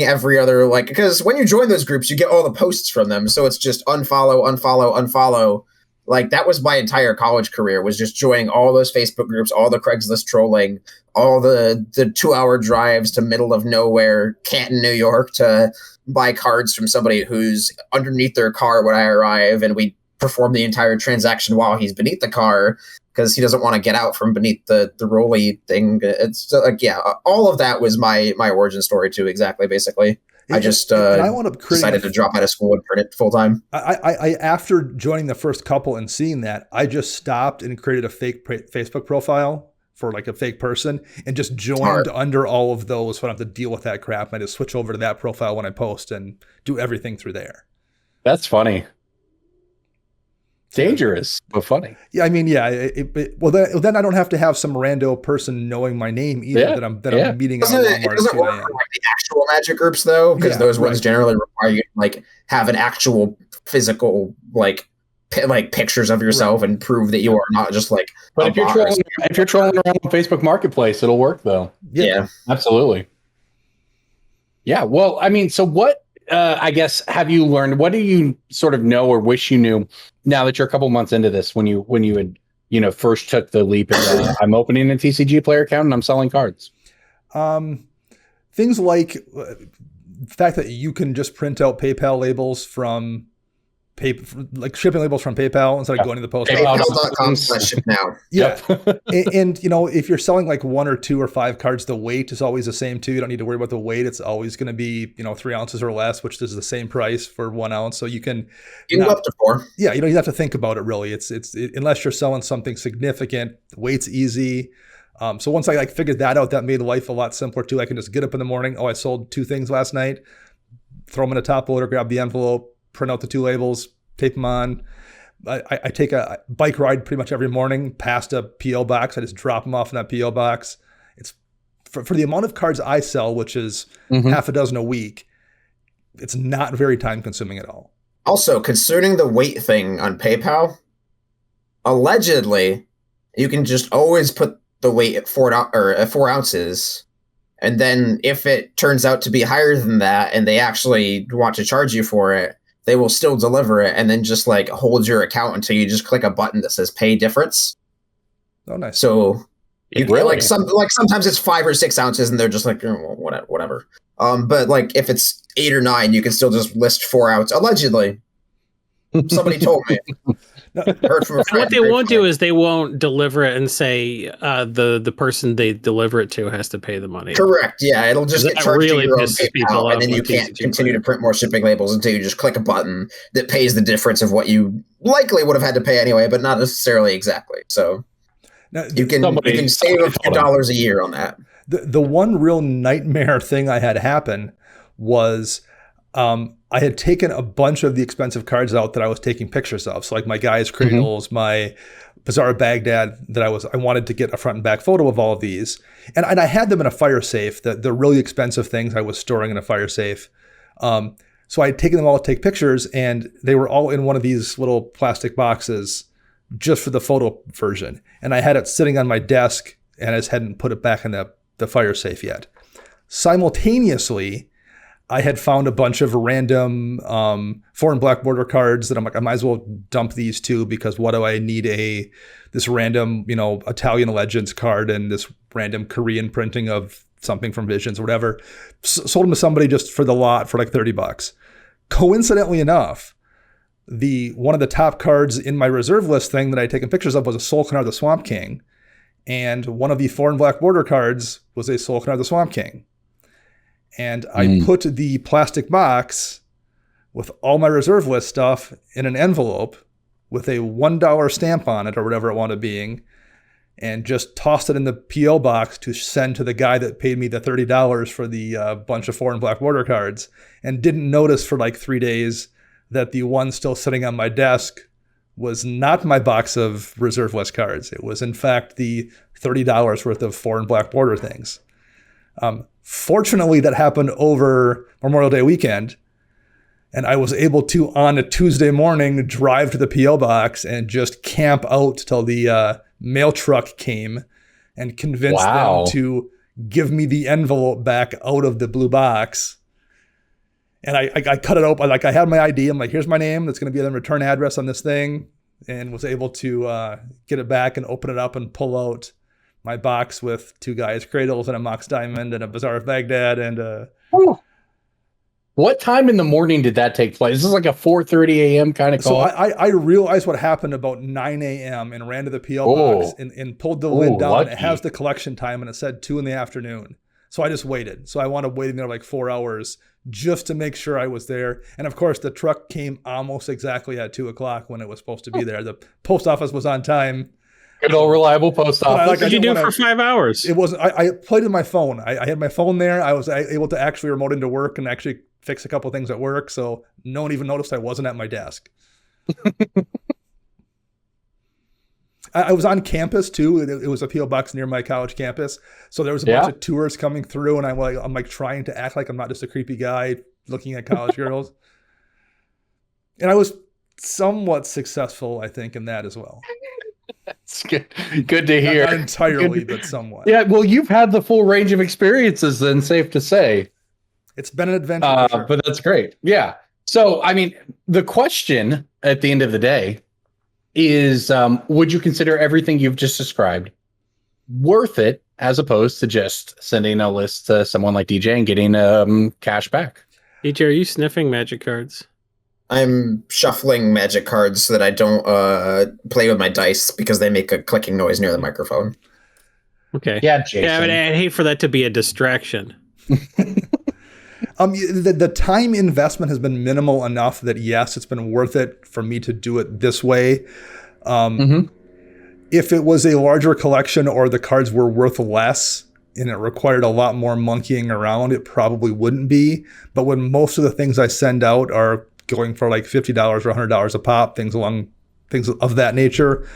every other, because when you join those groups, you get all the posts from them. So it's just unfollow. That was my entire college career, was just joining all those Facebook groups, all the Craigslist trolling, all the 2-hour drives to middle of nowhere, Canton, New York, to buy cards from somebody who's underneath their car when I arrive, and we perform the entire transaction while he's beneath the car because he doesn't want to get out from beneath the rolly thing. It's all of that was my origin story too, exactly, basically. I just I wound up decided to drop out of school and print it full time. I after joining the first couple and seeing that, I just stopped and created a fake Facebook profile for a fake person and just joined under all of those, so I don't have to deal with that crap. I just switch over to that profile when I post and do everything through there. That's funny. Dangerous, but funny. Yeah, then I don't have to have some rando person knowing my name either that I'm meeting on Walmart. It doesn't work for the actual Magic groups though, because those ones generally require you to have an actual physical pictures of yourself and prove that you are not just But if you're trolling around on Facebook Marketplace, it'll work though. Yeah, absolutely. Yeah. Well, so what? I guess, have you learned, what do you sort of know or wish you knew now that you're a couple months into this, when you had, first took the leap and I'm opening a TCGPlayer account and I'm selling cards? Things like the fact that you can just print out PayPal labels from shipping labels from PayPal instead of going to the post office. PayPal.com/ship now. Yeah. and if you're selling 1 or 2 or 5 cards, the weight is always the same too. You don't need to worry about the weight. It's always going to be, 3 ounces or less, which is the same price for 1 ounce. So you can go up to 4. Yeah. You don't have to think about it really. It's unless you're selling something significant, the weight's easy. So once I figured that out, that made life a lot simpler too. I can just get up in the morning. Oh, I sold 2 things last night. Throw them in a top loader, grab the envelope, print out the 2 labels, tape them on. I take a bike ride pretty much every morning past a P.O. box. I just drop them off in that P.O. box. It's for the amount of cards I sell, which is half a dozen a week, it's not very time consuming at all. Also, concerning the weight thing on PayPal, allegedly, you can just always put the weight at 4 ounces. And then if it turns out to be higher than that and they actually want to charge you for it, they will still deliver it and then just hold your account until you just click a button that says pay difference. Oh, nice. So you really? Sometimes it's 5 or 6 ounces and they're just whatever. But if it's 8 or 9, you can still just list 4 ounce. Allegedly. Somebody told me. Heard from a friend. What they won't do is they won't deliver it and say the person they deliver it to has to pay the money. Correct. Yeah, it'll just get charged to your own PayPal, and then you can't continue to print more shipping labels until you just click a button that pays the difference of what you likely would have had to pay anyway, but not necessarily exactly. So now, you can save a few dollars a year on that. The one real nightmare thing I had happen was I had taken a bunch of the expensive cards out that I was taking pictures of. So my Gaia's Cradles, my Bazaar of Baghdad, that I wanted to get a front and back photo of all of these. And I had them in a fire safe. The really expensive things I was storing in a fire safe. So I had taken them all to take pictures, and they were all in one of these little plastic boxes just for the photo version. And I had it sitting on my desk, and I just hadn't put it back in the fire safe yet. Simultaneously, I had found a bunch of random foreign black border cards that I'm I might as well dump these too, because what do I need this random, Italian Legends card and this random Korean printing of something from Visions or whatever. Sold them to somebody just for the lot for $30. Coincidentally enough, one of the top cards in my reserve list thing that I had taken pictures of was a Solkanar the Swamp King. And one of the foreign black border cards was a Solkanar the Swamp King. And I put the plastic box with all my reserve list stuff in an envelope with a $1 stamp on it or whatever it wound up being. and just tossed it in the PO box to send to the guy that paid me the $30 for the bunch of 4 and black border cards, and didn't notice for like 3 days that the one still sitting on my desk was not my box of Reserve List cards. It was in fact the $30 worth of 4 and black border things. Fortunately, that happened over Memorial Day weekend, and I was able to, on a Tuesday morning, drive to the PO box and just camp out till the mail truck came and convinced them to give me the envelope back out of the blue box. And I cut it open. Like, I had my ID. I'm like, here's my name. That's going to be the return address on this thing. And was able to get it back and open it up and pull out my box with 2 guys' cradles and a Mox Diamond and a Bazaar of Baghdad and What time in the morning did that take place? This is like a 4:30 a.m. kind of call. So I realized what happened about 9 a.m. and ran to the PO box and pulled the lid down. Lucky. It has the collection time and it said 2 p.m. So I just waited. So I wound up waiting there like 4 hours just to make sure I was there. And of course, the truck came almost exactly at 2:00 when it was supposed to be there. The post office was on time. Good old reliable post office. What did you do for 5 hours? It wasn't. I played with my phone. I had my phone there. I was able to actually remote into work and actually fix a couple things at work. So no one even noticed I wasn't at my desk. I was on campus too. It was a PO box near my college campus. So there was a bunch of tours coming through, and I'm like trying to act like I'm not just a creepy guy looking at college girls. And I was somewhat successful, I think, in that as well. That's good. Good to hear. Not entirely, but somewhat. Yeah, well, you've had the full range of experiences then, safe to say. It's been an adventure, for sure. But that's great. Yeah. So, I mean, the question at the end of the day is, would you consider everything you've just described worth it as opposed to just sending a list to someone like DJ and getting cash back? DJ, are you sniffing magic cards? I'm shuffling magic cards so that I don't play with my dice because they make a clicking noise near the microphone. Okay. Yeah, Jason. Yeah, but I'd hate for that to be a distraction. The time investment has been minimal enough that yes, it's been worth it for me to do it this way. If it was a larger collection or the cards were worth less and it required a lot more monkeying around, it probably wouldn't be. But when most of the things I send out are going for like $50 or $100 a pop, things of that nature,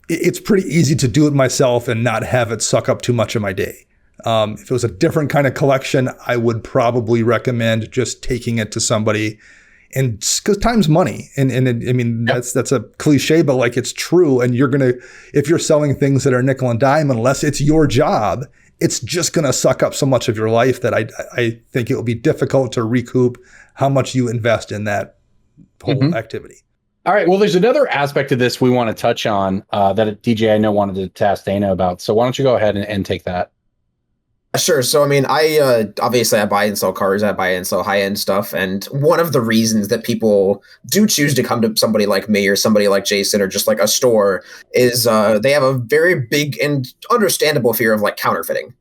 it's pretty easy to do it myself and not have it suck up too much of my day. If it was a different kind of collection, I would probably recommend just taking it to somebody, and because time's money, and I mean that's a cliche, but like it's true. And if you're selling things that are nickel and dime, unless it's your job, it's just gonna suck up so much of your life that I think it will be difficult to recoup how much you invest in that whole activity. All right. Well, there's another aspect of this we want to touch on that DJ I know wanted to ask Dana about. So why don't you go ahead and take that? Sure. So, I mean, obviously I buy and sell cars, I buy and sell high-end stuff. And one of the reasons that people do choose to come to somebody like me or somebody like Jason or just like a store is they have a very big and understandable fear of like counterfeiting.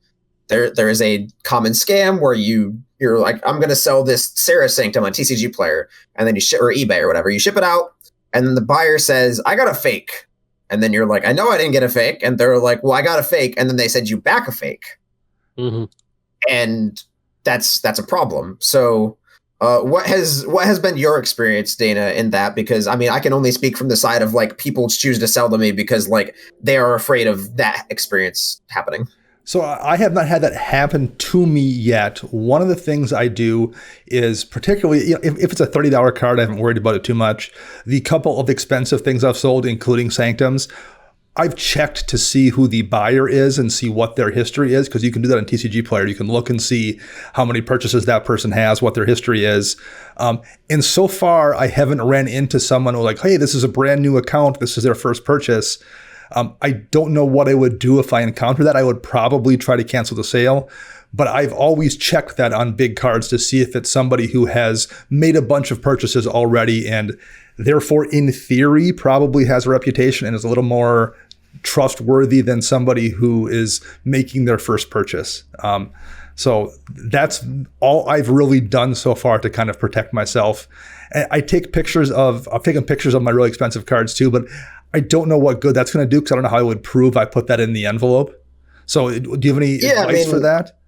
There is a common scam where you're like, I'm going to sell this Sarah Sanctum on TCGPlayer, and then you ship, or eBay or whatever, you ship it out, and then the buyer says, I got a fake. And then you're like, I know I didn't get a fake. And they're like, well, I got a fake. And then they send you back a fake. Mm-hmm. And that's a problem. So what has been your experience, Dana, in that? Because I mean, I can only speak from the side of like people choose to sell to me because like they are afraid of that experience happening. So I have not had that happen to me yet. One of the things I do is particularly, if it's a $30 card, I haven't worried about it too much. The couple of expensive things I've sold, including Sanctums, I've checked to see who the buyer is and see what their history is, because you can do that on TCGPlayer. You can look and see how many purchases that person has, what their history is. And so far, I haven't ran into someone who's like, hey, this is a brand new account. This is their first purchase. I don't know what I would do if I encounter that. I would probably try to cancel the sale. But I've always checked that on big cards to see if it's somebody who has made a bunch of purchases already and therefore, in theory, probably has a reputation and is a little more trustworthy than somebody who is making their first purchase. So that's all I've really done so far to kind of protect myself. I've taken pictures of my really expensive cards too, but I don't know what good that's going to do because I don't know how I would prove I put that in the envelope. So do you have any advice for that?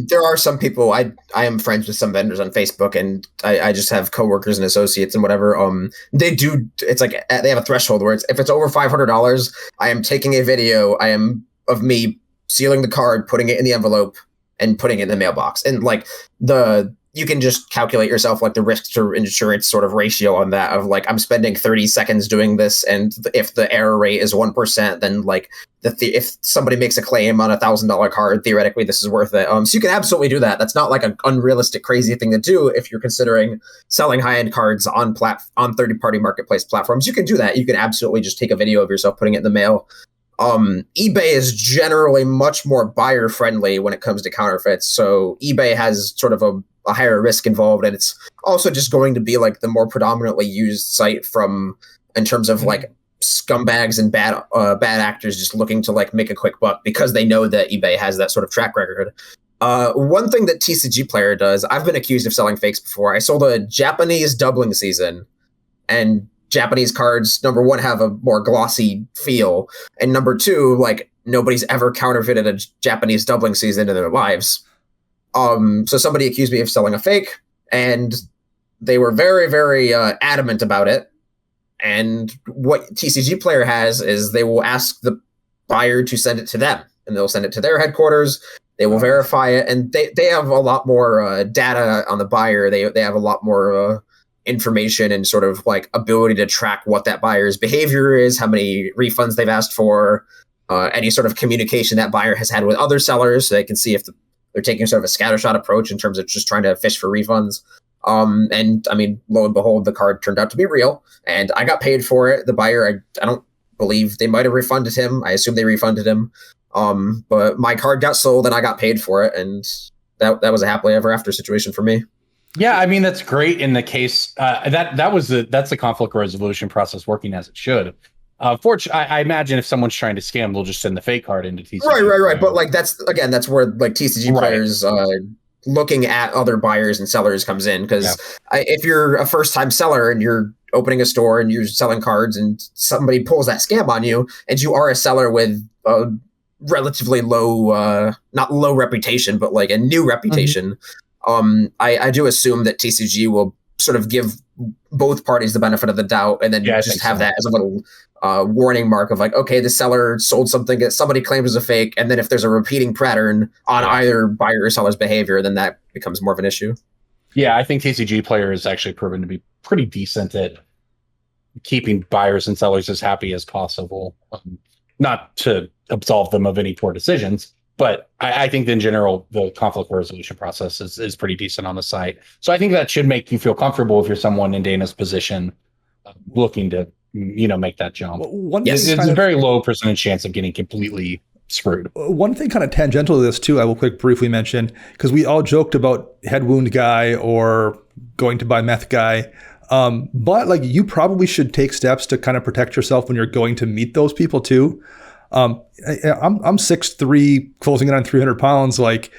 There are some people, I am friends with some vendors on Facebook, and I just have coworkers and associates and whatever. They do, it's like they have a threshold where if it's over $500, I am taking a video of me sealing the card, putting it in the envelope, and putting it in the mailbox. And like you can just calculate yourself like the risk to insurance sort of ratio on that of like, I'm spending 30 seconds doing this. And if the error rate is 1%, then like if somebody makes a claim on $1,000 card, theoretically this is worth it. So you can absolutely do that. That's not like an unrealistic, crazy thing to do. If you're considering selling high-end cards on third-party marketplace platforms, you can do that. You can absolutely just take a video of yourself putting it in the mail. eBay is generally much more buyer friendly when it comes to counterfeits. So eBay has sort of a higher risk involved, and it's also just going to be like the more predominantly used site in terms of like scumbags and bad actors just looking to like make a quick buck because they know that eBay has that sort of track record. One thing that TCGPlayer does, I've been accused of selling fakes before. I sold a Japanese doubling season, and Japanese cards, number one, have a more glossy feel, and number two, like nobody's ever counterfeited a Japanese doubling season in their lives. So somebody accused me of selling a fake, and they were very, very adamant about it. And what TCGPlayer has is they will ask the buyer to send it to them, and they'll send it to their headquarters. They will verify it, and they have a lot more data on the buyer. They have a lot more information and sort of like ability to track what that buyer's behavior is, how many refunds they've asked for, any sort of communication that buyer has had with other sellers, so they can see if they're taking sort of a scattershot approach in terms of just trying to fish for refunds. And I mean, lo and behold, the card turned out to be real, and I got paid for it. The buyer, I don't believe they might have refunded him. I assume they refunded him. But my card got sold and I got paid for it, and that was a happily ever after situation for me. Yeah, I mean, that's great in the case that's the conflict resolution process working as it should. I imagine if someone's trying to scam, they'll just send the fake card into TCG. Right. But like that's where like TCGPlayer's looking at other buyers and sellers comes in, because if you're a first time seller and you're opening a store and you're selling cards and somebody pulls that scam on you, and you are a seller with a relatively low, not low reputation, but like a new reputation, I do assume that TCG will sort of give both parties the benefit of the doubt, and then just have that as a little warning mark of like, okay, the seller sold something that somebody claims is a fake, and then if there's a repeating pattern on either buyer or seller's behavior, then that becomes more of an issue. Yeah, I think TCGPlayer has actually proven to be pretty decent at keeping buyers and sellers as happy as possible. Not to absolve them of any poor decisions, but I think in general, the conflict resolution process is pretty decent on the site. So I think that should make you feel comfortable if you're someone in Dana's position looking to, make that jump. It's a very low percentage chance of getting completely screwed. One thing kind of tangential to this too, I will briefly mention, because we all joked about head wound guy or going to buy meth guy. But like, you probably should take steps to kind of protect yourself when you're going to meet those people too. I'm 6'3", closing in on 300 pounds. Like,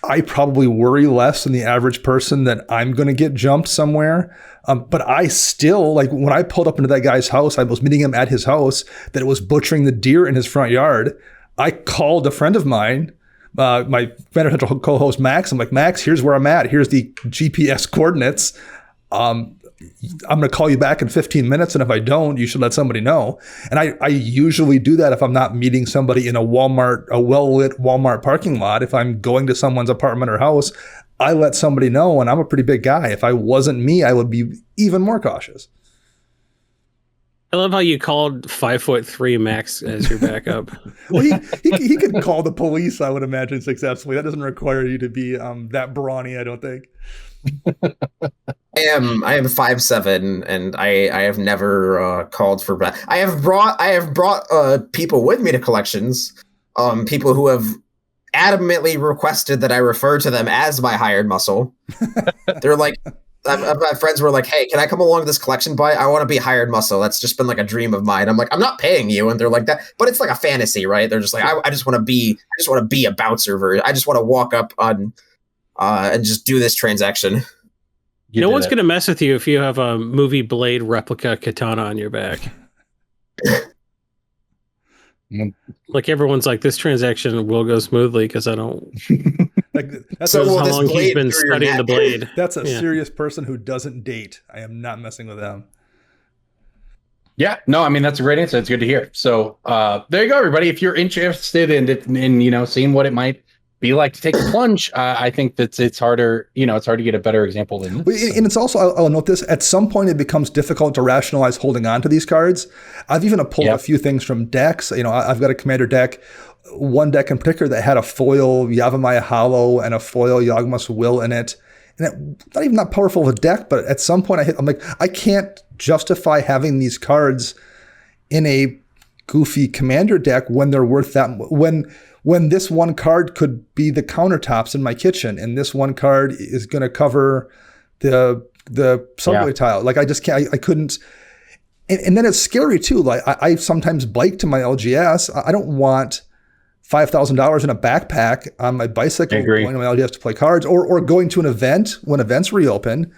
I probably worry less than the average person that I'm going to get jumped somewhere. But I still, like, when I pulled up into that guy's house, I was meeting him at his house that it was butchering the deer in his front yard. I called a friend of mine, my potential co-host Max. I'm like, Max, here's where I'm at. Here's the GPS coordinates. I'm going to call you back in 15 minutes. And if I don't, you should let somebody know. And I usually do that if I'm not meeting somebody in a well-lit Walmart parking lot. If I'm going to someone's apartment or house, I let somebody know, and I'm a pretty big guy. If I wasn't me, I would be even more cautious. I love how you called 5'3" Max as your backup. Well, he could call the police, I would imagine, successfully. That doesn't require you to be that brawny, I don't think. I am 5'7", and I have never called for that. I have brought people with me to collections, people who have adamantly requested that I refer to them as my hired muscle. They're like, I've had friends who are like, hey, can I come along to this collection buy? I want to be hired muscle. That's just been like a dream of mine. I'm like, I'm not paying you. And they're like that, but it's like a fantasy, right? They're just like, I just want to be a bouncer. I just want to walk up on and just do this transaction. No one's going to mess with you if you have a movie blade replica katana on your back. Like everyone's like, this transaction will go smoothly because I don't. Like that's So a, will how this long he's blade been through your studying the neck? blade. that's a Yeah. serious person who doesn't date. I am not messing with them. Yeah, no, I mean that's a great answer. It's good to hear. So there you go, everybody. If you're interested in seeing what it might be like to take a plunge, I think that it's harder. It's hard to get a better example than this. And it's also, I'll note this, at some point it becomes difficult to rationalize holding on to these cards. I've even pulled a few things from decks. I've got a commander deck, one deck in particular that had a foil Yavimaya Hollow and a foil Yawgmoth's Will in it. And not even that powerful of a deck, but at some point I'm like, I can't justify having these cards in a goofy commander deck when they're worth that. When this one card could be the countertops in my kitchen, and this one card is going to cover the subway tile. Like I just can't. I couldn't. And then it's scary too. Like I sometimes bike to my LGS. I don't want $5,000 in a backpack on my bicycle going to my LGS to play cards, or going to an event when events reopen.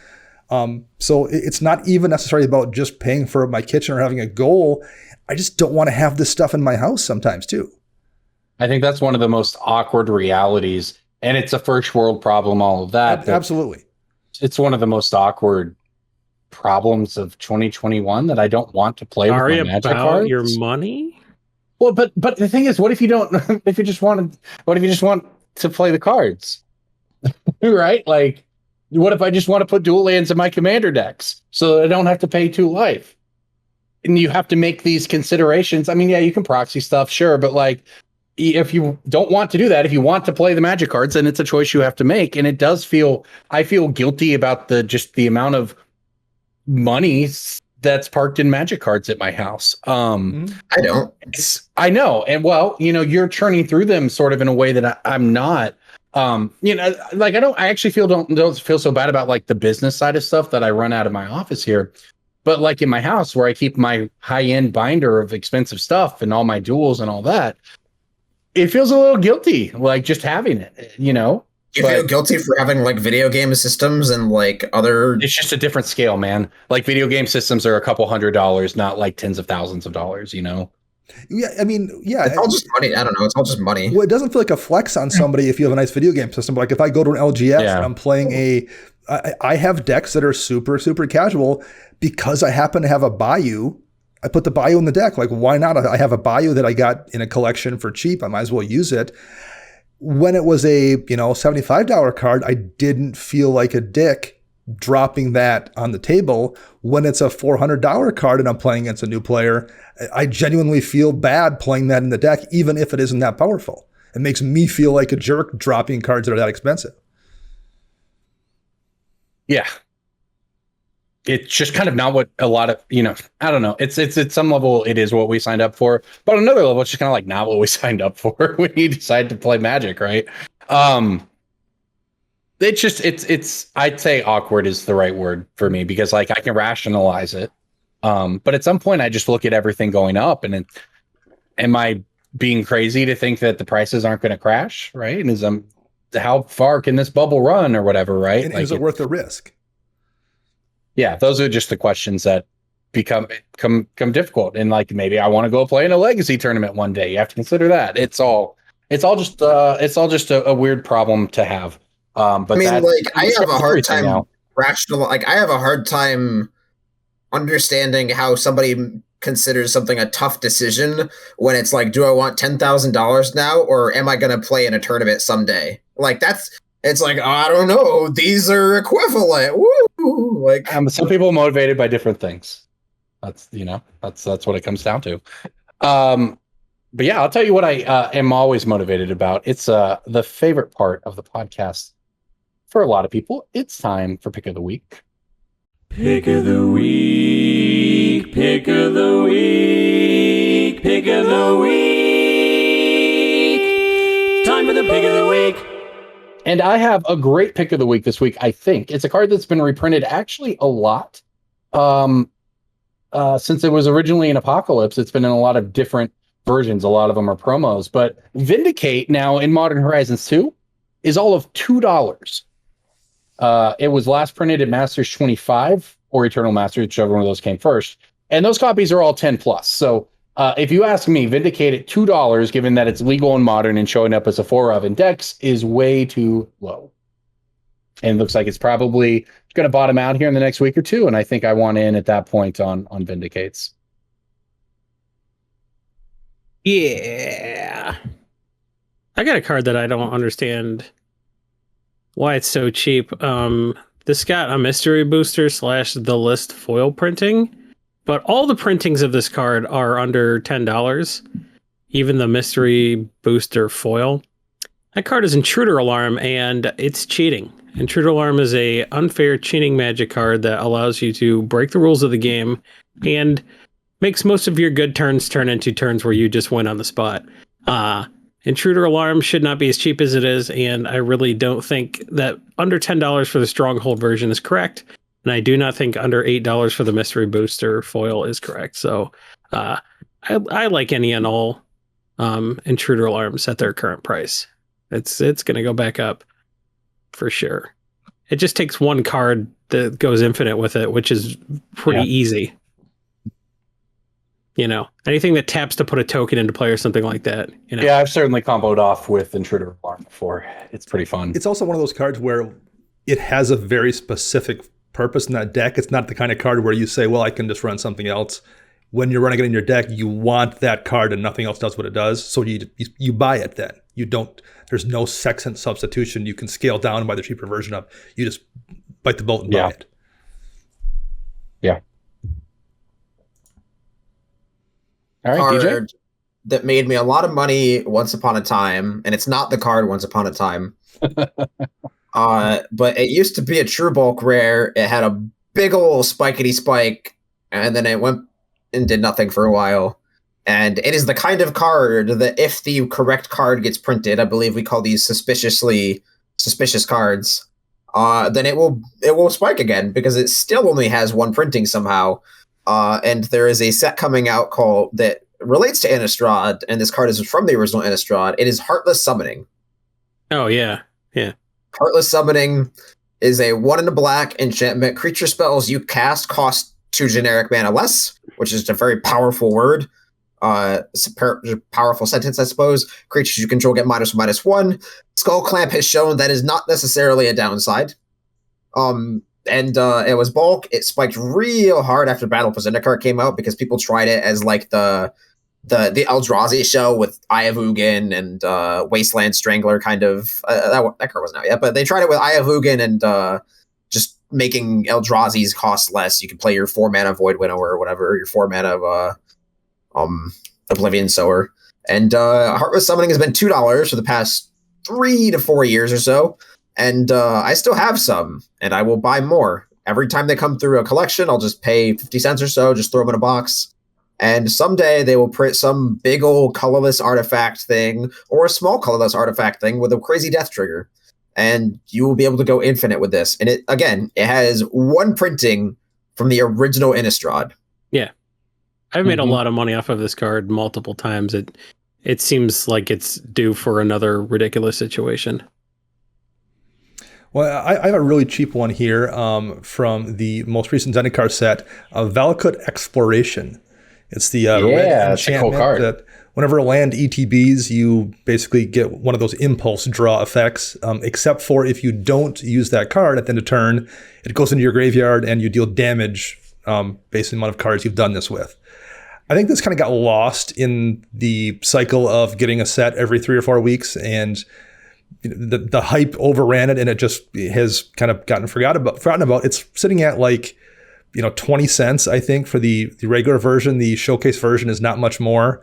So it's not even necessarily about just paying for my kitchen or having a goal. I just don't want to have this stuff in my house sometimes too. I think that's one of the most awkward realities, and it's a first world problem, all of that. Absolutely. It's one of the most awkward problems of 2021 that I don't want to play with my Magic cards. Your money? Well, but the thing is, what if you don't? What if you just want to play the cards, right? Like, what if I just want to put dual lands in my commander decks so that I don't have to pay 2 life? And you have to make these considerations. I mean, yeah, you can proxy stuff, sure, but like, if you don't want to do that, if you want to play the Magic cards, then it's a choice you have to make. And I feel guilty about the amount of money that's parked in Magic cards at my house. I don't. I know. And well, you're churning through them sort of in a way that I'm not. Like I actually don't feel so bad about like the business side of stuff that I run out of my office here. But like in my house where I keep my high-end binder of expensive stuff and all my duels and all that, it feels a little guilty, like just having it, You feel guilty for having like video game systems and like other. It's just a different scale, man. Like video game systems are a couple $100, not like tens of thousands of dollars, Yeah, I mean, yeah. It's all just money. I don't know. It's all just money. Well, it doesn't feel like a flex on somebody if you have a nice video game system. But like if I go to an LGS and I'm playing I have decks that are super, super casual because I happen to have a Bayou. I put the Bayou in the deck. Like, why not? I have a Bayou that I got in a collection for cheap. I might as well use it. When it was a $75 card, I didn't feel like a dick dropping that on the table. When it's a $400 card and I'm playing against a new player, I genuinely feel bad playing that in the deck, even if it isn't that powerful. It makes me feel like a jerk dropping cards that are that expensive. Yeah. It's just kind of not what a lot of, I don't know. It's at some level, it is what we signed up for. But on another level, it's just kind of like not what we signed up for when you decide to play Magic, right? It's just, I'd say awkward is the right word for me because like I can rationalize it. But at some point I just look at everything going up and am I being crazy to think that the prices aren't going to crash, right? And how far can this bubble run or whatever, right? And like, is it worth the risk? Yeah, those are just the questions that become difficult. And like maybe I want to go play in a legacy tournament one day. You have to consider that. It's all just a weird problem to have. But I mean, I have a hard time I have a hard time understanding how somebody considers something a tough decision when it's like, do I want $10,000 now or am I going to play in a tournament someday? Like it's like, I don't know. These are equivalent. Woo! Like some people are motivated by different things. That's what it comes down to. But yeah, I'll tell you what I am always motivated about. It's the favorite part of the podcast for a lot of people. It's time for Pick of the Week. Pick of the week, pick of the week, pick of the week. Time for the pick of the week. And I have a great pick of the week this week, I think. It's a card that's been reprinted actually a lot. Since it was originally in Apocalypse, it's been in a lot of different versions. A lot of them are promos. But Vindicate now in Modern Horizons 2 is all of $2. It was last printed at Masters 25 or Eternal Masters, whichever one of those came first. And those copies are all 10 plus. So if you ask me, Vindicate at $2, given that it's legal and modern and showing up as a 4 of in decks, is way too low. And it looks like it's probably going to bottom out here in the next week or two. And I think I want in at that point on Vindicates. Yeah. I got a card that I don't understand why it's so cheap. This got a mystery booster / the list foil printing, but all the printings of this card are under $10. Even the mystery booster foil. That card is Intruder Alarm, and it's cheating. Intruder Alarm is a unfair cheating magic card that allows you to break the rules of the game and makes most of your good turns turn into turns where you just win on the spot. Intruder Alarm should not be as cheap as it is, and I really don't think that under $10 for the Stronghold version is correct, and I do not think under $8 for the Mystery Booster foil is correct. So I like any and all Intruder Alarms at their current price. It's going to go back up for sure. It just takes one card that goes infinite with it, which is pretty easy. You know, anything that taps to put a token into play or something like that. You know? Yeah, I've certainly comboed off with Intruder Alarm before. It's pretty fun. It's also one of those cards where it has a very specific purpose in that deck. It's not the kind of card where you say, well, I can just run something else. When you're running it in your deck, you want that card and nothing else does what it does. So you buy it then. You don't, there's no second substitution. You can scale down and buy the cheaper version of. You just bite the bullet and buy it. Yeah. All right, card DJ? that made me a lot of money once upon a time, and it's not the card Once Upon a Time. But it used to be a True Bulk rare. It had a big ol' spikety spike, and then it went and did nothing for a while. And it is the kind of card that if the correct card gets printed, I believe we call these suspicious cards, then it will spike again because it still only has one printing somehow. And there is a set coming out that relates to Innistrad, and this card is from the original Innistrad. It is Heartless Summoning. Oh, yeah. Yeah. Heartless Summoning is a 1 and a black enchantment. Creature spells you cast cost 2 generic mana less, which is a very powerful word. It's a powerful sentence, I suppose. Creatures you control get -1/-1. Skull Clamp has shown that is not necessarily a downside. And it was bulk. It spiked real hard after Battle for Zendikar came out because people tried it as like the Eldrazi show with Eye of Ugin and Wasteland Strangler kind of. That card wasn't out yet, but they tried it with Eye of Ugin and just making Eldrazi's cost less. You can play your 4 mana Void Winnower or whatever, your 4 mana of Oblivion Sower. And Heartless Summoning has been $2 for the past 3 to 4 years or so. And I still have some, and I will buy more. Every time they come through a collection, I'll just pay 50 cents or so, just throw them in a box. And someday they will print some big old colorless artifact thing or a small colorless artifact thing with a crazy death trigger. And you will be able to go infinite with this. And it has one printing from the original Innistrad. Yeah. I've made a lot of money off of this card multiple times. It seems like it's due for another ridiculous situation. Well, I have a really cheap one here from the most recent Zendikar set, Valakut Exploration. It's the red enchantment cool card. That whenever a land ETBs, you basically get one of those impulse draw effects, except for if you don't use that card at the end of turn, it goes into your graveyard and you deal damage based on the amount of cards you've done this with. I think this kind of got lost in the cycle of getting a set every 3 or 4 weeks, and the hype overran it, and it just has kind of gotten forgotten about. It's sitting at 20 cents, I think, for the regular version. The showcase version is not much more.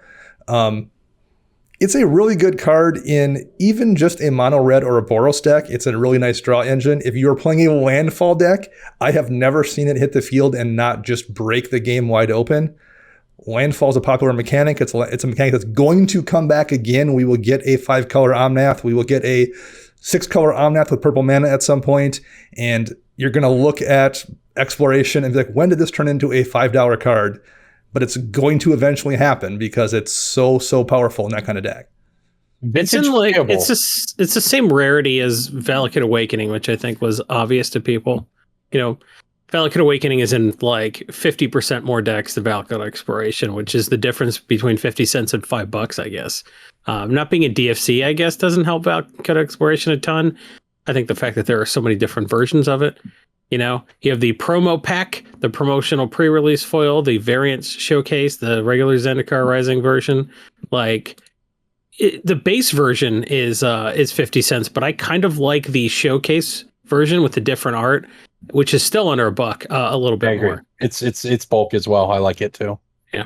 It's a really good card in even just a mono red or a Boros deck. It's a really nice draw engine. If you're playing a landfall deck, I have never seen it hit the field and not just break the game wide open. Landfall is a popular mechanic. It's a mechanic that's going to come back again. We will get a 5-color Omnath. We will get a 6-color Omnath with purple mana at some point. And you're going to look at Exploration and be like, when did this turn into a $5 card? But it's going to eventually happen because it's so powerful in that kind of deck. It's the same rarity as Valakut Awakening, which I think was obvious to people. Valakut Awakening is in like 50% more decks than Valakut Exploration, which is the difference between 50 cents and $5, I guess. Not being a DFC, I guess, doesn't help Valakut Exploration a ton. I think the fact that there are so many different versions of it, you have the promo pack, the promotional pre-release foil, the variants showcase, the regular Zendikar Rising version. Like, the base version is 50 cents, but I kind of like the showcase version with the different art, which is still under $1, a little bit more. It's bulk as well. I like it too. Yeah,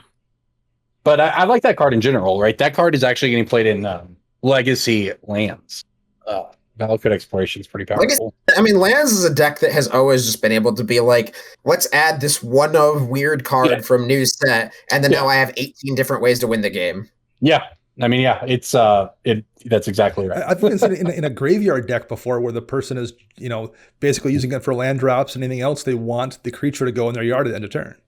but I like that card in general, right? That card is actually getting played in Legacy lands. Valakut Exploration is pretty powerful. Lands is a deck that has always just been able to be like, let's add this one of weird card from new set, and then now I have 18 different ways to win the game. Yeah. It's that's exactly right. I've been in a graveyard deck before where the person is, basically using it for land drops and anything else. They want the creature to go in their yard at the end of turn.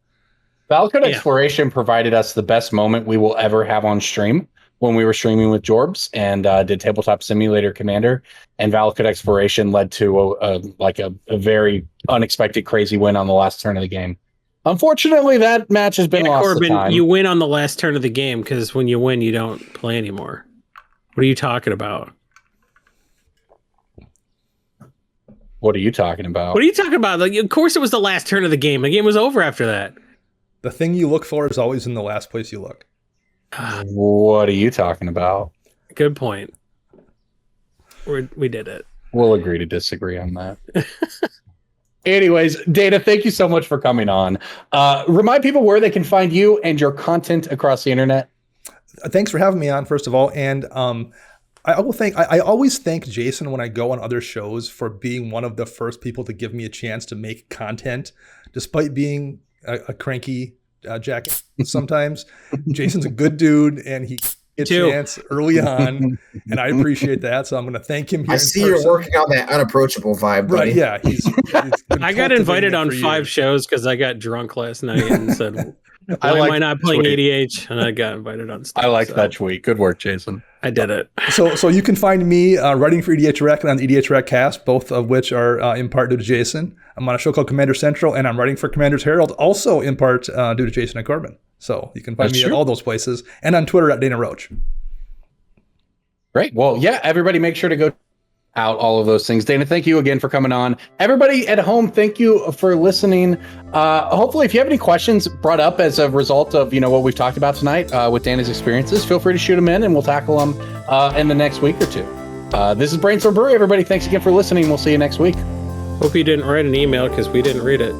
Valakut Exploration provided us the best moment we will ever have on stream when we were streaming with Jorbs and did Tabletop Simulator Commander, and Valakut Exploration led to a very unexpected crazy win on the last turn of the game. Unfortunately, that match has been lost Corbin, to time. you win on the last turn of the game because when you win, you don't play anymore. What are you talking about? What are you talking about? What are you talking about? Like, of course, it was the last turn of the game. The game was over after that. The thing you look for is always in the last place you look. What are you talking about? Good point. We did it. We'll agree to disagree on that. Anyways, Dana, thank you so much for coming on. Remind people where they can find you and your content across the internet. Thanks for having me on, first of all. And I always thank Jason when I go on other shows for being one of the first people to give me a chance to make content, despite being a cranky jacket sometimes. Jason's a good dude, and he gets a chance early on, and I appreciate that. So I'm going to thank him here. I see you're working on that unapproachable vibe, buddy. Right, yeah. He's I got invited on 5 shows because I got drunk last night and said, why am I not playing ADH? And I got invited on stuff. I like that tweet. Good work, Jason. I did it. So you can find me writing for EDH Rec and on the EDH Rec cast, both of which are in part due to Jason. I'm on a show called Commander Central, and I'm writing for Commander's Herald, also in part due to Jason and Corbin. So you can find me at all those places, and on Twitter at Dana Roach. Great. Well, yeah, everybody make sure to go out all of those things. Dana, thank you again for coming on. Everybody at home, thank you for listening. Hopefully, if you have any questions brought up as a result of what we've talked about tonight with Dana's experiences, feel free to shoot them in, and we'll tackle them in the next week or two. This is Brainstorm Brewery. Everybody, thanks again for listening. We'll see you next week. Hope you didn't write an email because we didn't read it.